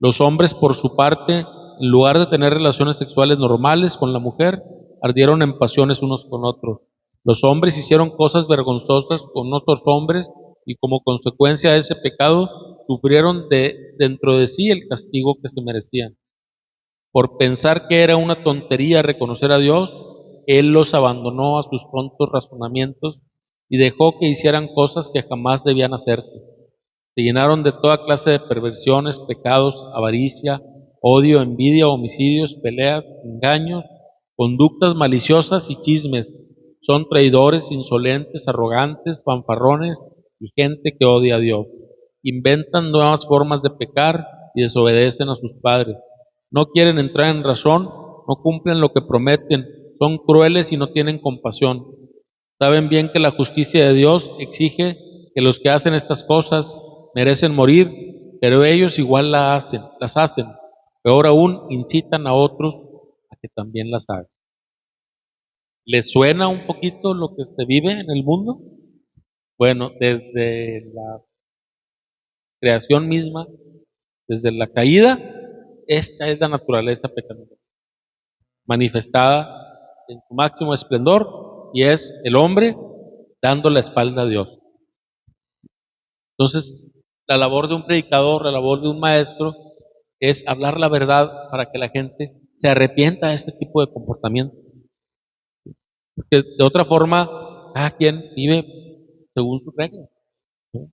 Los hombres, por su parte, en lugar de tener relaciones sexuales normales con la mujer, ardieron en pasiones unos con otros. Los hombres hicieron cosas vergonzosas con otros hombres y como consecuencia de ese pecado sufrieron dentro de sí el castigo que se merecían. Por pensar que era una tontería reconocer a Dios, Él los abandonó a sus tontos razonamientos y dejó que hicieran cosas que jamás debían hacerse. Se llenaron de toda clase de perversiones, pecados, avaricia, odio, envidia, homicidios, peleas, engaños, conductas maliciosas y chismes. Son traidores, insolentes, arrogantes, fanfarrones y gente que odia a Dios. Inventan nuevas formas de pecar y desobedecen a sus padres. No quieren entrar en razón, no cumplen lo que prometen, son crueles y no tienen compasión. Saben bien que la justicia de Dios exige que los que hacen estas cosas merecen morir, pero ellos igual las hacen. Peor aún, incitan a otros a que también las hagan. ¿Les suena un poquito lo que se vive en el mundo? Bueno, desde la creación misma, desde la caída, esta es la naturaleza pecaminosa. manifestada en su máximo esplendor, y es el hombre dando la espalda a Dios. Entonces, la labor de un predicador, la labor de un maestro, es hablar la verdad para que la gente se arrepienta de este tipo de comportamiento. Porque de otra forma, cada quien vive según sus reglas, ¿no?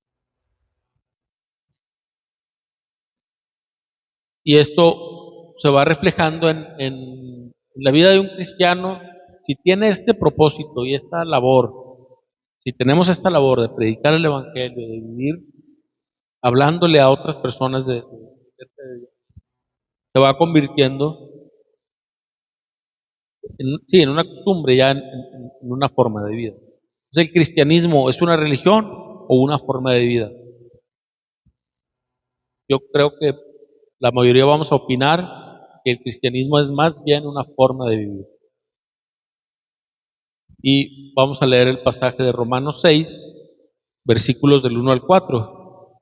Y esto se va reflejando en la vida de un cristiano. Si tiene este propósito y esta labor, si tenemos esta labor de predicar el Evangelio, de vivir hablándole a otras personas de Dios, se va convirtiendo sí, en una costumbre, ya en una forma de vida. Entonces, ¿el cristianismo es una religión o una forma de vida? Yo creo que la mayoría vamos a opinar que el cristianismo es más bien una forma de vivir. Y vamos a leer el pasaje de Romanos 6, versículos del 1 al 4.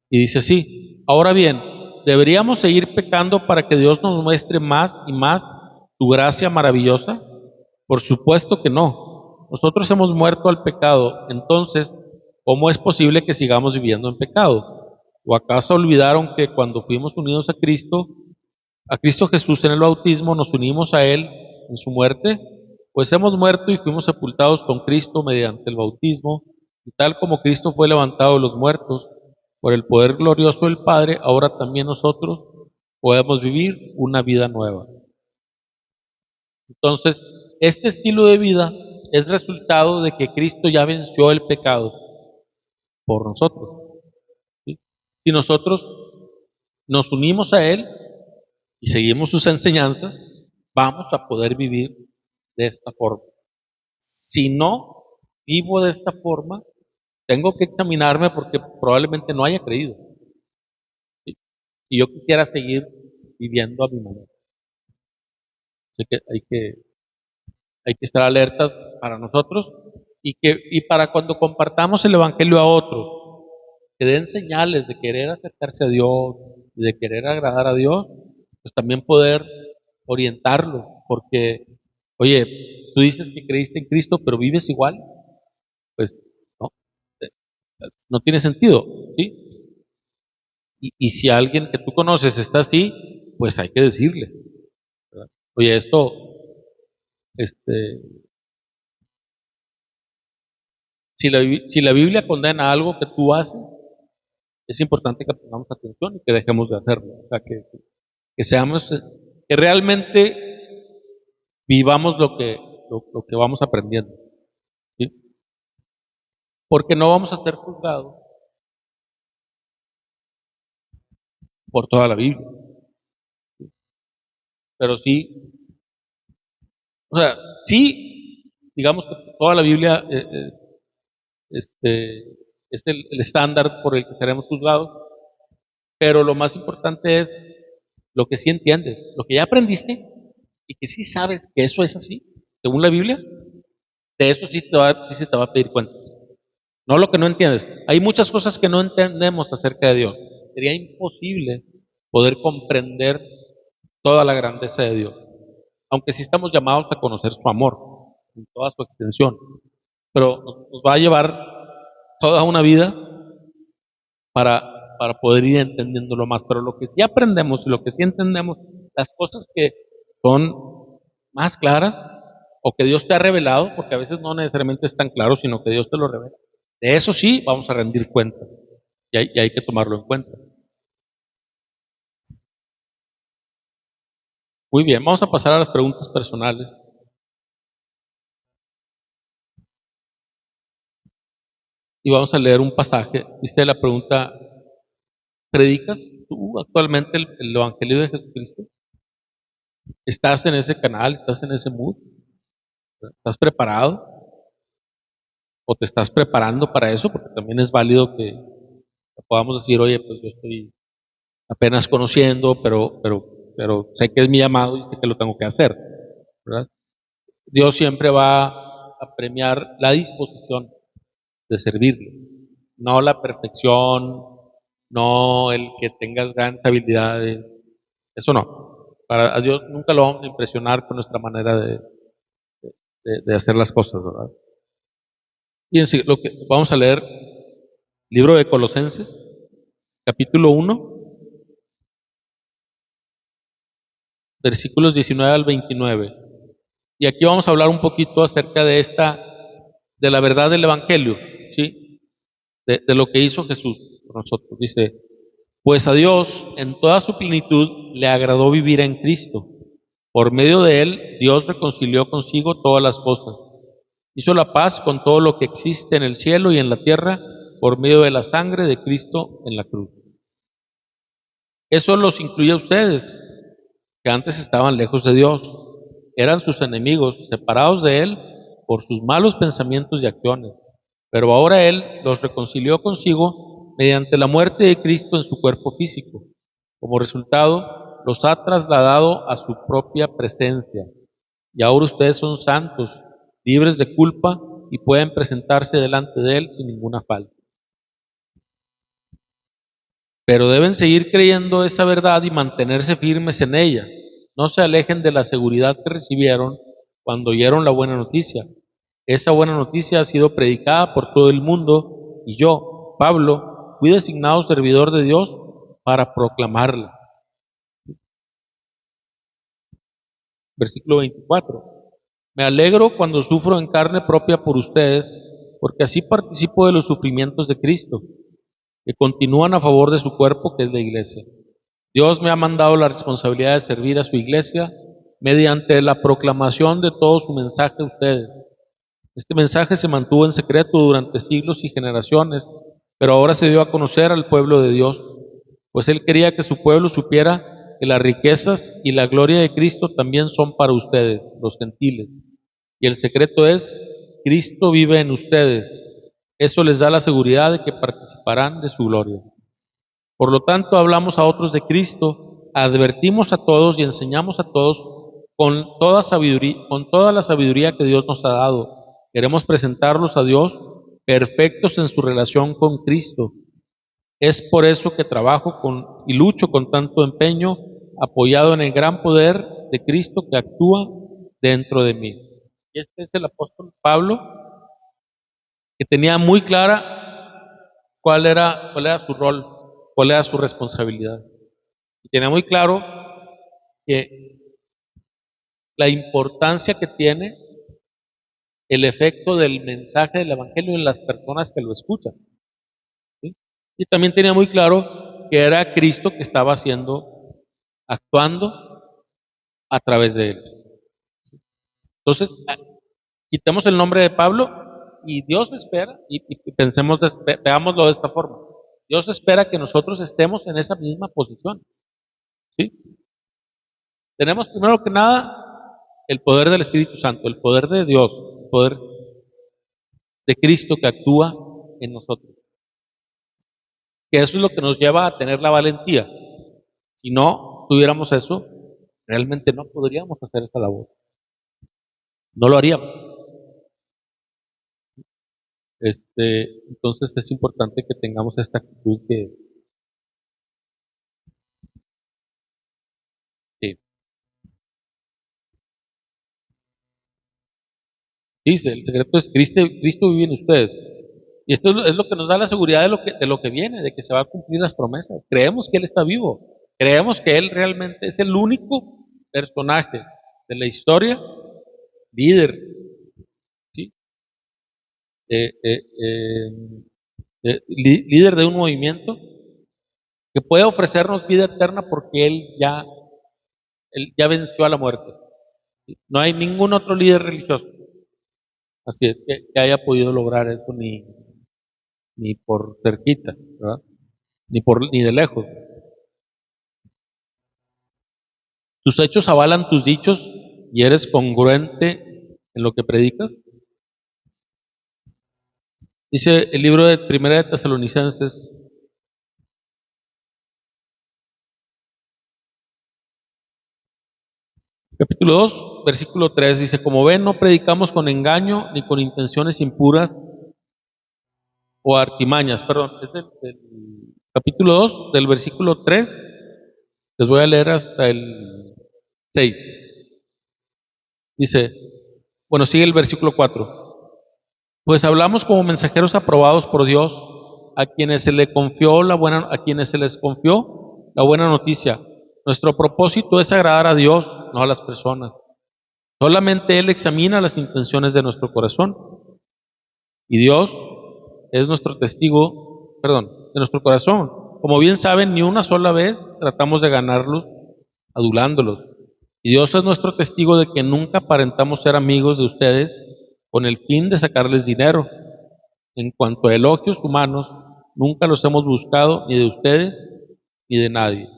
Y dice así: ahora bien, ¿deberíamos seguir pecando para que Dios nos muestre más y más su gracia maravillosa? Por supuesto que no. Nosotros hemos muerto al pecado, entonces, ¿cómo es posible que sigamos viviendo en pecado? ¿O acaso olvidaron que cuando fuimos unidos a Cristo Jesús en el bautismo, nos unimos a Él en su muerte? Pues hemos muerto y fuimos sepultados con Cristo mediante el bautismo, y tal como Cristo fue levantado de los muertos por el poder glorioso del Padre, ahora también nosotros podemos vivir una vida nueva. Entonces, este estilo de vida es resultado de que Cristo ya venció el pecado por nosotros, ¿sí? Si nosotros nos unimos a Él y seguimos sus enseñanzas, vamos a poder vivir de esta forma. Si no vivo de esta forma, tengo que examinarme porque probablemente no haya creído, ¿sí? Y yo quisiera seguir viviendo a mi manera. Así que hay que estar alertas para nosotros y para cuando compartamos el Evangelio a otros, que den señales de querer acercarse a Dios y de querer agradar a Dios, pues también poder orientarlo, porque, oye, tú dices que creíste en Cristo, pero vives igual, pues no, eh, no tiene sentido, ¿sí? Y si alguien que tú conoces está así, pues hay que decirle, ¿verdad? Oye, esto, este, si la Biblia condena algo que tú haces, es importante que pongamos atención y que dejemos de hacerlo. O sea, que seamos, que realmente vivamos lo que vamos aprendiendo, ¿sí? Porque no vamos a ser juzgados por toda la Biblia, pero sí, o sea, sí, digamos que toda la Biblia este, es el estándar por el que seremos juzgados, pero lo más importante es lo que sí entiendes, lo que ya aprendiste y que sí sabes que eso es así, según la Biblia, de eso sí se te va a pedir cuenta. No lo que no entiendes. Hay muchas cosas que no entendemos acerca de Dios. Sería imposible poder comprender toda la grandeza de Dios, aunque sí estamos llamados a conocer su amor en toda su extensión. Pero nos va a llevar toda una vida para, para poder ir entendiéndolo más. Pero lo que sí aprendemos y lo que sí entendemos, las cosas que son más claras o que Dios te ha revelado, porque a veces no necesariamente es tan claro, sino que Dios te lo revela. De eso sí vamos a rendir cuenta y hay que tomarlo en cuenta. Muy bien, vamos a pasar a las preguntas personales y vamos a leer un pasaje. Dice la pregunta: ¿predicas tú actualmente el Evangelio de Jesucristo? ¿Estás en ese canal? ¿Estás en ese mood? ¿Estás preparado? ¿O te estás preparando para eso? Porque también es válido que podamos decir, oye, pues yo estoy apenas conociendo, pero sé que es mi llamado y sé que lo tengo que hacer, ¿verdad? Dios siempre va a premiar la disposición de servirle, no la perfección, no el que tengas grandes habilidades, eso no. A Dios nunca lo vamos a impresionar con nuestra manera de hacer las cosas, ¿verdad? Fíjense, vamos a leer libro de Colosenses, capítulo 1, versículos 19 al 29. Y aquí vamos a hablar un poquito acerca de la verdad del Evangelio, ¿sí? De lo que hizo Jesús por nosotros. Dice, pues a Dios en toda su plenitud le agradó vivir en Cristo. Por medio de él, Dios reconcilió consigo todas las cosas. Hizo la paz con todo lo que existe en el cielo y en la tierra por medio de la sangre de Cristo en la cruz. Eso los incluye a ustedes, que antes estaban lejos de Dios, eran sus enemigos, separados de Él por sus malos pensamientos y acciones. Pero ahora Él los reconcilió consigo mediante la muerte de Cristo en su cuerpo físico. Como resultado, los ha trasladado a su propia presencia. Y ahora ustedes son santos, libres de culpa y pueden presentarse delante de Él sin ninguna falta. Pero deben seguir creyendo esa verdad y mantenerse firmes en ella. No se alejen de la seguridad que recibieron cuando oyeron la buena noticia. Esa buena noticia ha sido predicada por todo el mundo y yo, Pablo, fui designado servidor de Dios para proclamarla. Versículo 24. Me alegro cuando sufro en carne propia por ustedes, porque así participo de los sufrimientos de Cristo, que continúan a favor de su cuerpo, que es la iglesia. Dios me ha mandado la responsabilidad de servir a su iglesia mediante la proclamación de todo su mensaje a ustedes. Este mensaje se mantuvo en secreto durante siglos y generaciones, pero ahora se dio a conocer al pueblo de Dios, pues Él quería que su pueblo supiera que las riquezas y la gloria de Cristo también son para ustedes, los gentiles. Y el secreto es, Cristo vive en ustedes. Eso les da la seguridad de que participarán de su gloria. Por lo tanto, hablamos a otros de Cristo, advertimos a todos y enseñamos a todos con toda la sabiduría que Dios nos ha dado. Queremos presentarlos a Dios perfectos en su relación con Cristo. Es por eso que trabajo y lucho con tanto empeño, apoyado en el gran poder de Cristo que actúa dentro de mí. Y este es el apóstol Pablo, que tenía muy clara cuál era su rol, cuál era su responsabilidad. Y tenía muy claro que la importancia que tiene el efecto del mensaje del Evangelio en las personas que lo escuchan, ¿sí? Y también tenía muy claro que era Cristo que estaba actuando a través de él. Entonces, quitemos el nombre de Pablo y Dios espera, y veámoslo de esta forma. Dios espera que nosotros estemos en esa misma posición, ¿sí? Tenemos primero que nada el poder del Espíritu Santo, el poder de Dios, el poder de Cristo que actúa en nosotros. Que eso es lo que nos lleva a tener la valentía. Si no tuviéramos eso, realmente no podríamos hacer esta labor. No lo haríamos. Entonces es importante que tengamos esta actitud que sí. Dice, el secreto es Cristo vive en ustedes. Y esto es lo que nos da la seguridad de lo que viene, de que se va a cumplir las promesas. Creemos que Él está vivo. Creemos que Él realmente es el único personaje de la historia, líder, ¿sí? Líder de un movimiento que puede ofrecernos vida eterna porque Él ya venció a la muerte. ¿Sí? No hay ningún otro líder religioso, así es, que haya podido lograr eso ni por cerquita, ¿verdad? Ni de lejos. Tus hechos avalan tus dichos y eres congruente en lo que predicas. Dice el libro de Primera de Tesalonicenses, capítulo 2, versículo 3, dice, como ven, no predicamos con engaño ni con intenciones impuras o artimañas, perdón, es del capítulo 2, del versículo 3, les voy a leer hasta el 6. Dice, bueno, sigue el versículo 4. Pues hablamos como mensajeros aprobados por Dios, a quienes se les confió la buena noticia. Nuestro propósito es agradar a Dios, no a las personas. Solamente Él examina las intenciones de nuestro corazón. Y Dios es nuestro testigo, perdón, de nuestro corazón. Como bien saben, ni una sola vez tratamos de ganarlos adulándolos. Y Dios es nuestro testigo de que nunca aparentamos ser amigos de ustedes con el fin de sacarles dinero. En cuanto a elogios humanos, nunca los hemos buscado ni de ustedes ni de nadie.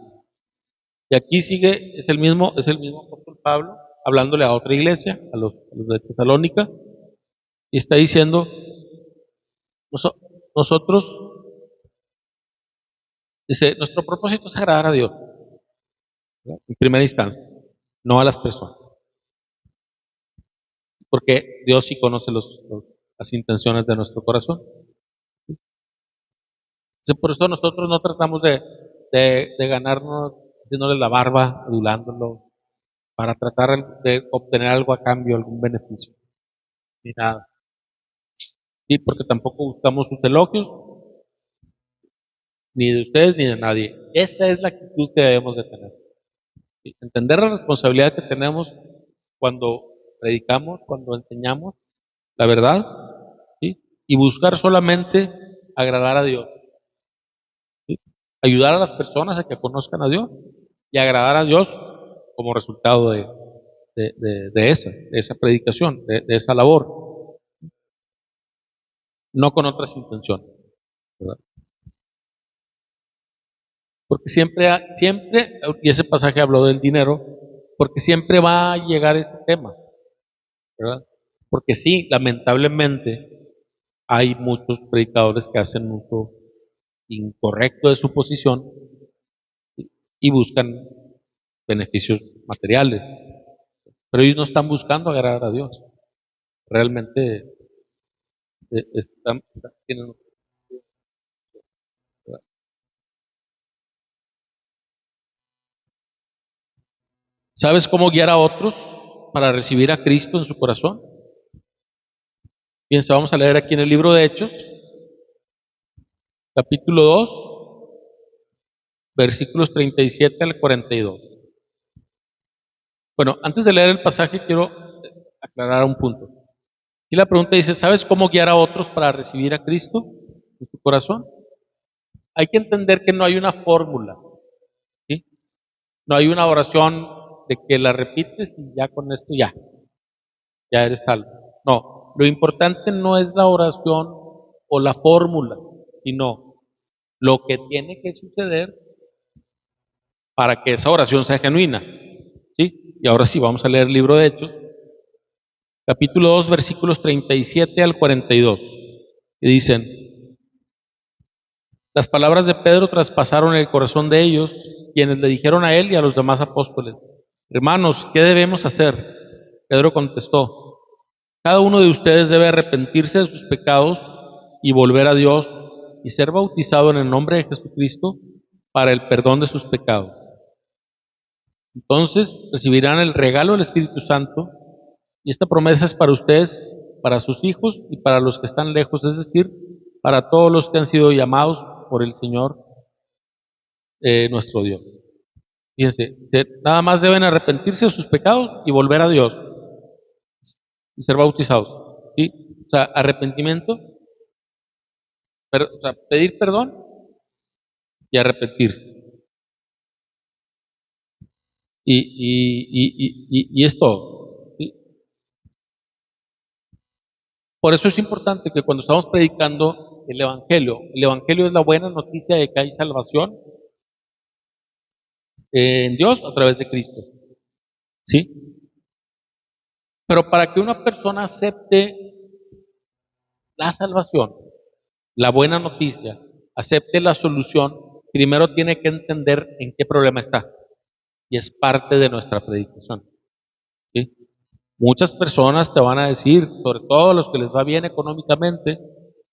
Y aquí sigue, es el mismo apóstol Pablo, hablándole a otra iglesia, a los de Tesalónica, y está diciendo, nosotros, dice, nuestro propósito es agradar a Dios, ¿verdad? En primera instancia, no a las personas, porque Dios sí conoce las intenciones de nuestro corazón. Entonces, por eso nosotros no tratamos de ganarnos haciéndole la barba, adulándolo, para tratar de obtener algo a cambio, algún beneficio, ni nada. Sí, porque tampoco buscamos sus elogios, ni de ustedes ni de nadie. Esa es la actitud que debemos de tener. ¿Sí? Entender la responsabilidad que tenemos cuando predicamos, cuando enseñamos la verdad, ¿sí? Y buscar solamente agradar a Dios, ¿sí? Ayudar a las personas a que conozcan a Dios y agradar a Dios como resultado de esa predicación, de esa labor, no con otras intenciones, ¿verdad? Porque siempre, y ese pasaje habló del dinero, porque siempre va a llegar ese tema, ¿verdad? Porque sí, lamentablemente hay muchos predicadores que hacen uso incorrecto de su posición y buscan beneficios materiales, pero ellos no están buscando agradar a Dios, realmente tienen. ¿Sabes cómo guiar a otros para recibir a Cristo en su corazón? Fíjense, vamos a leer aquí en el libro de Hechos, capítulo 2, versículos 37 al 42. Bueno, antes de leer el pasaje quiero aclarar un punto. Si la pregunta dice, ¿sabes cómo guiar a otros para recibir a Cristo en su corazón? Hay que entender que no hay una fórmula, ¿sí? No hay una oración de que la repites y ya con esto ya eres salvo. No, lo importante no es la oración o la fórmula, sino lo que tiene que suceder para que esa oración sea genuina. ¿Sí? Y ahora sí, vamos a leer el libro de Hechos, capítulo 2, versículos 37 al 42. Y dicen, las palabras de Pedro traspasaron el corazón de ellos, quienes le dijeron a él y a los demás apóstoles, hermanos, ¿qué debemos hacer? Pedro contestó, cada uno de ustedes debe arrepentirse de sus pecados y volver a Dios y ser bautizado en el nombre de Jesucristo para el perdón de sus pecados. Entonces recibirán el regalo del Espíritu Santo y esta promesa es para ustedes, para sus hijos y para los que están lejos, es decir, para todos los que han sido llamados por el Señor nuestro Dios. Fíjense, nada más deben arrepentirse de sus pecados y volver a Dios y ser bautizados. ¿Sí? O sea, arrepentimiento, o sea, pedir perdón y arrepentirse. Y es todo. ¿Sí? Por eso es importante que cuando estamos predicando el Evangelio es la buena noticia de que hay salvación en Dios a través de Cristo. ¿Sí? Pero para que una persona acepte la salvación, la buena noticia, acepte la solución, primero tiene que entender en qué problema está. Y es parte de nuestra predicación. ¿Sí? Muchas personas te van a decir, sobre todo a los que les va bien económicamente,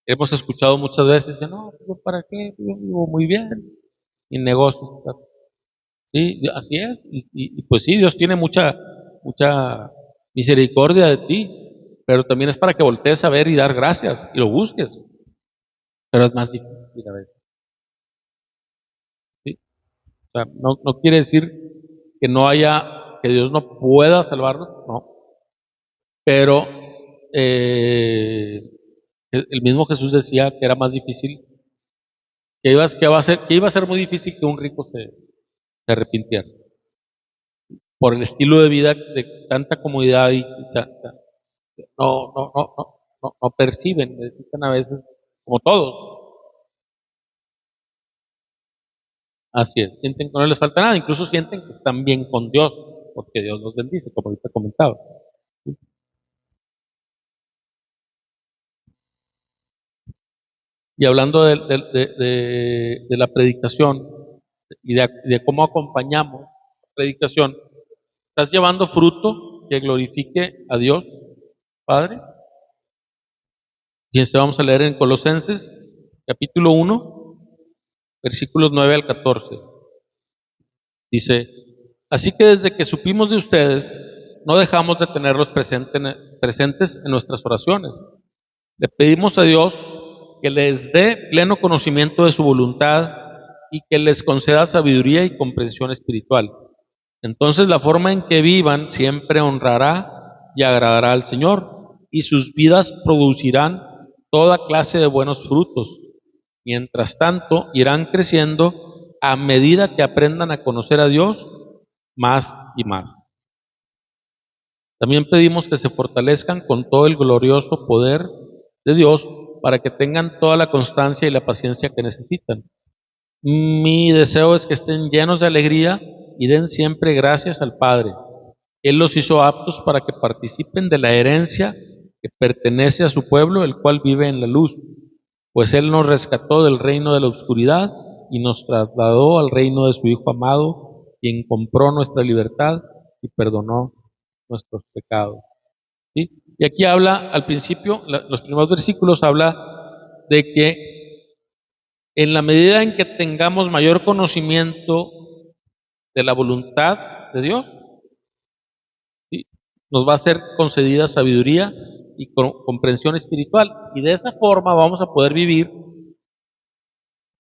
hemos escuchado muchas veces, no, pues, ¿para qué? Yo vivo muy bien, mi negocio. Sí, así es. Y pues sí, Dios tiene mucha misericordia de ti, pero también es para que voltees a ver y dar gracias y lo busques. Pero es más difícil a veces. ¿Sí? O sea, no quiere decir que no haya, que Dios no pueda salvarnos, no. Pero el mismo Jesús decía que era más difícil, que iba a ser muy difícil que un rico se arrepintiera. Por el estilo de vida de tanta comodidad no perciben, necesitan a veces, como todos, así es, sienten que no les falta nada, incluso sienten que están bien con Dios, porque Dios los bendice, como ahorita comentaba. Y hablando de la predicación y de cómo acompañamos la predicación, ¿estás llevando fruto que glorifique a Dios, Padre? Y este vamos a leer en Colosenses, capítulo 1, versículos 9 al 14. Dice, así que desde que supimos de ustedes, no dejamos de tenerlos presentes en nuestras oraciones. Le pedimos a Dios que les dé pleno conocimiento de su voluntad y que les conceda sabiduría y comprensión espiritual. Entonces la forma en que vivan siempre honrará y agradará al Señor, y sus vidas producirán toda clase de buenos frutos. Mientras tanto, irán creciendo a medida que aprendan a conocer a Dios más y más. También pedimos que se fortalezcan con todo el glorioso poder de Dios para que tengan toda la constancia y la paciencia que necesitan. Mi deseo es que estén llenos de alegría y den siempre gracias al Padre. Él los hizo aptos para que participen de la herencia que pertenece a su pueblo, el cual vive en la luz, pues Él nos rescató del reino de la oscuridad y nos trasladó al reino de su Hijo amado, quien compró nuestra libertad y perdonó nuestros pecados. ¿Sí? Y aquí habla, al principio, los primeros versículos habla de que en la medida en que tengamos mayor conocimiento de la voluntad de Dios, ¿sí?, nos va a ser concedida sabiduría y comprensión espiritual. Y de esa forma vamos a poder vivir,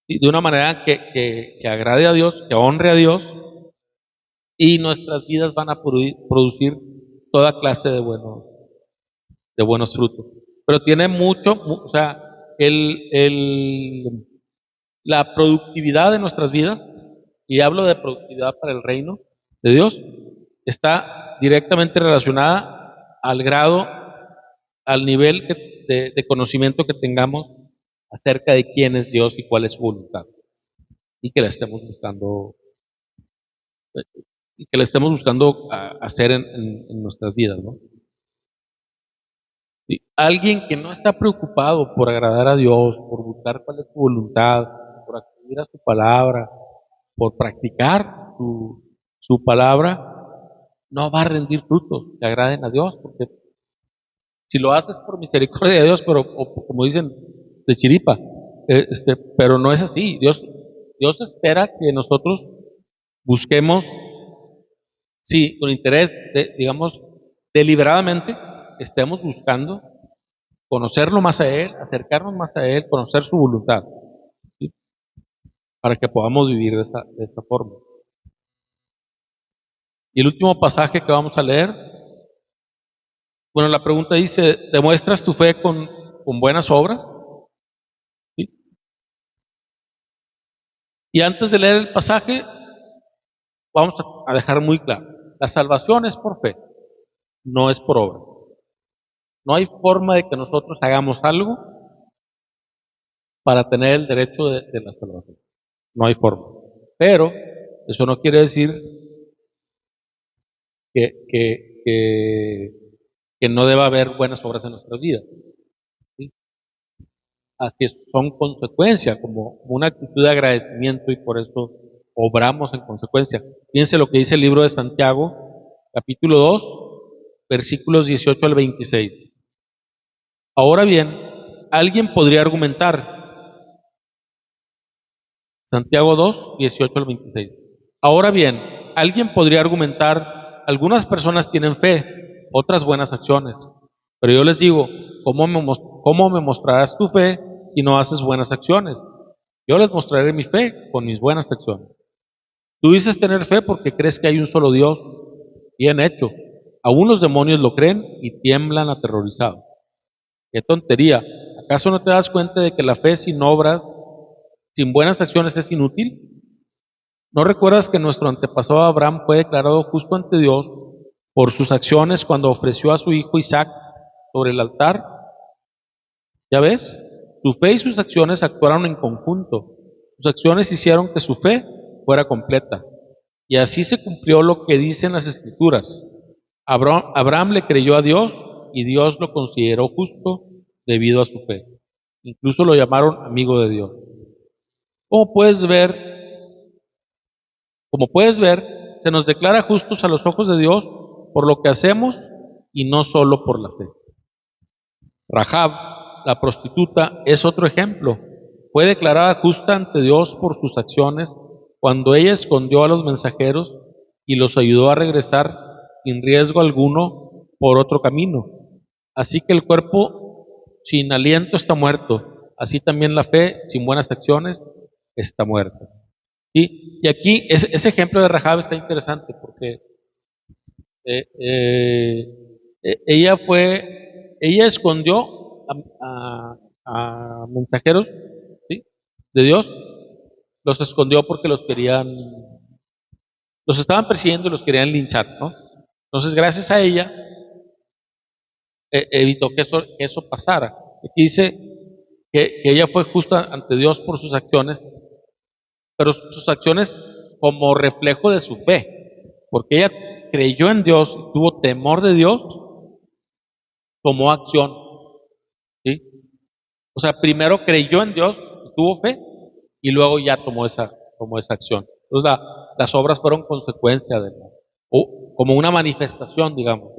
¿sí?, de una manera que agrade a Dios, que honre a Dios, y nuestras vidas van a producir toda clase de buenos frutos. Pero tiene o sea, la productividad de nuestras vidas, y hablo de productividad para el reino de Dios, está directamente relacionada al grado, al nivel de conocimiento que tengamos acerca de quién es Dios y cuál es su voluntad, y que la estemos buscando, y que la estemos buscando hacer en nuestras vidas, ¿no? Sí, alguien que no está preocupado por agradar a Dios, por buscar cuál es su voluntad, por acudir a su palabra, por practicar su palabra, no va a rendir frutos que agraden a Dios, porque si lo haces por misericordia de Dios, pero o como dicen de chiripa, pero no es así. Dios espera que nosotros busquemos, sí, con interés, digamos, deliberadamente, estemos buscando conocerlo más a Él, acercarnos más a Él, conocer su voluntad, ¿sí?, para que podamos vivir de esta forma. Y el último pasaje que vamos a leer, bueno, la pregunta dice, ¿demuestras tu fe con buenas obras? ¿Sí? Y antes de leer el pasaje, vamos a dejar muy claro, la salvación es por fe, no es por obra. No hay forma de que nosotros hagamos algo para tener el derecho de la salvación. No hay forma. Pero eso no quiere decir que, que, que, que no deba haber buenas obras en nuestras vidas, ¿sí? Así es, son consecuencias, como una actitud de agradecimiento, y por eso obramos en consecuencia. Fíjense lo que dice el libro de Santiago, capítulo 2, versículos 18 al 26. Ahora bien, alguien podría argumentar, Santiago 2, 18 al 26. Ahora bien, alguien podría argumentar, algunas personas tienen fe, otras buenas acciones. Pero yo les digo, cómo me mostrarás tu fe si no haces buenas acciones? Yo les mostraré mi fe con mis buenas acciones. Tú dices tener fe porque crees que hay un solo Dios. Bien hecho. Aún los demonios lo creen y tiemblan aterrorizados. ¡Qué tontería! ¿Acaso no te das cuenta de que la fe sin obras, sin buenas acciones es inútil? ¿No recuerdas que nuestro antepasado Abraham fue declarado justo ante Dios por sus acciones cuando ofreció a su hijo Isaac sobre el altar? ¿Ya ves? Su fe y sus acciones actuaron en conjunto. Sus acciones hicieron que su fe fuera completa. Y así se cumplió lo que dicen las Escrituras. Abraham le creyó a Dios y Dios lo consideró justo debido a su fe. Incluso lo llamaron amigo de Dios. Como puedes ver, como puedes ver, se nos declara justos a los ojos de Dios por lo que hacemos y no solo por la fe. Rahab, la prostituta, es otro ejemplo. Fue declarada justa ante Dios por sus acciones cuando ella escondió a los mensajeros y los ayudó a regresar sin riesgo alguno por otro camino. Así que el cuerpo sin aliento está muerto, así también la fe sin buenas acciones está muerta. ¿Sí? Y aquí ese ejemplo de Rahab está interesante porque eh, eh, ella escondió a mensajeros, ¿sí?, de Dios, los escondió porque los estaban persiguiendo y los querían linchar, ¿no? Entonces, gracias a ella, evitó que eso pasara. Aquí dice que ella fue justa ante Dios por sus acciones, pero sus acciones como reflejo de su fe, porque ella creyó en Dios, tuvo temor de Dios, tomó acción, ¿sí? O sea, primero creyó en Dios, tuvo fe, y luego ya tomó esa acción. Entonces, las obras fueron consecuencia o como una manifestación, digamos,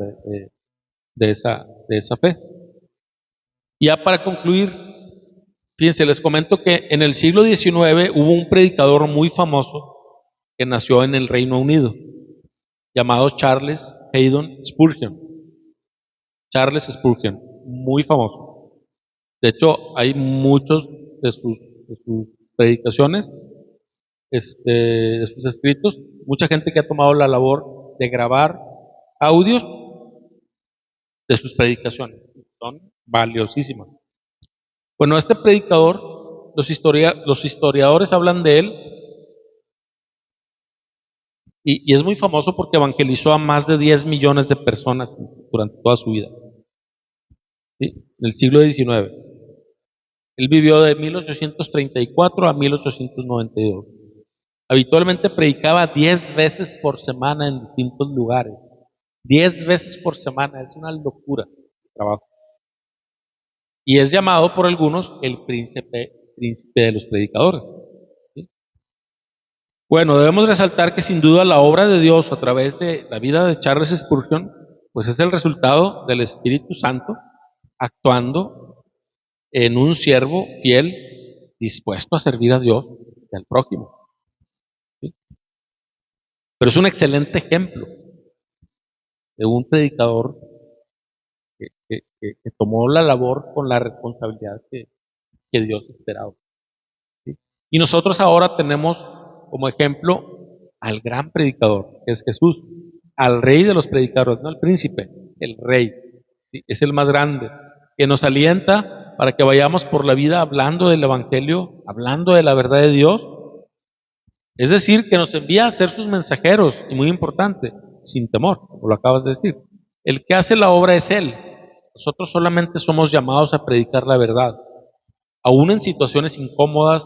de esa fe. Y ya para concluir, fíjense, les comento que en el siglo XIX hubo un predicador muy famoso que nació en el Reino Unido, llamado Charles Haddon Spurgeon. Charles Spurgeon, muy famoso. De hecho, hay muchos de sus predicaciones, de sus escritos, mucha gente que ha tomado la labor de grabar audios de sus predicaciones. Son valiosísimas. Bueno, este predicador, los historiadores hablan de él y es muy famoso porque evangelizó a más de 10 millones de personas durante toda su vida, ¿sí?, en el siglo XIX. Él vivió de 1834 a 1892. Habitualmente predicaba 10 veces por semana en distintos lugares. 10 veces por semana, es una locura de trabajo. Y es llamado por algunos el príncipe de los predicadores, ¿sí? Bueno, debemos resaltar que sin duda la obra de Dios a través de la vida de Charles Spurgeon, pues es el resultado del Espíritu Santo actuando en un siervo fiel, dispuesto a servir a Dios y al prójimo, ¿sí? Pero es un excelente ejemplo de un predicador que tomó la labor con la responsabilidad que Dios esperaba, ¿sí? Y nosotros ahora tenemos como ejemplo al gran predicador, que es Jesús, al rey de los predicadores, no al príncipe, el rey, ¿sí? Es el más grande, que nos alienta para que vayamos por la vida hablando del Evangelio, hablando de la verdad de Dios, es decir, que nos envía a ser sus mensajeros, y muy importante, sin temor, como lo acabas de decir. El que hace la obra es Él. Nosotros solamente somos llamados a predicar la verdad, aún en situaciones incómodas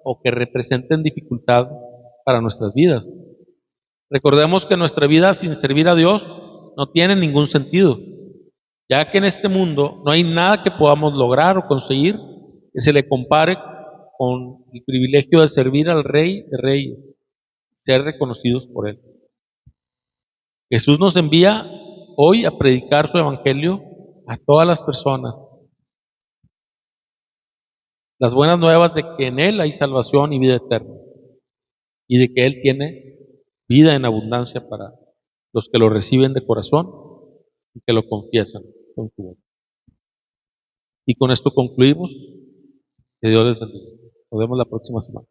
o que representen dificultad para nuestras vidas. Recordemos que nuestra vida sin servir a Dios no tiene ningún sentido, ya que en este mundo no hay nada que podamos lograr o conseguir que se le compare con el privilegio de servir al Rey de Reyes, ser reconocidos por Él. Jesús nos envía hoy a predicar su evangelio a todas las personas. Las buenas nuevas de que en Él hay salvación y vida eterna y de que Él tiene vida en abundancia para los que lo reciben de corazón y que lo confiesan con su boca. Y con esto concluimos. Que Dios les bendiga. Nos vemos la próxima semana.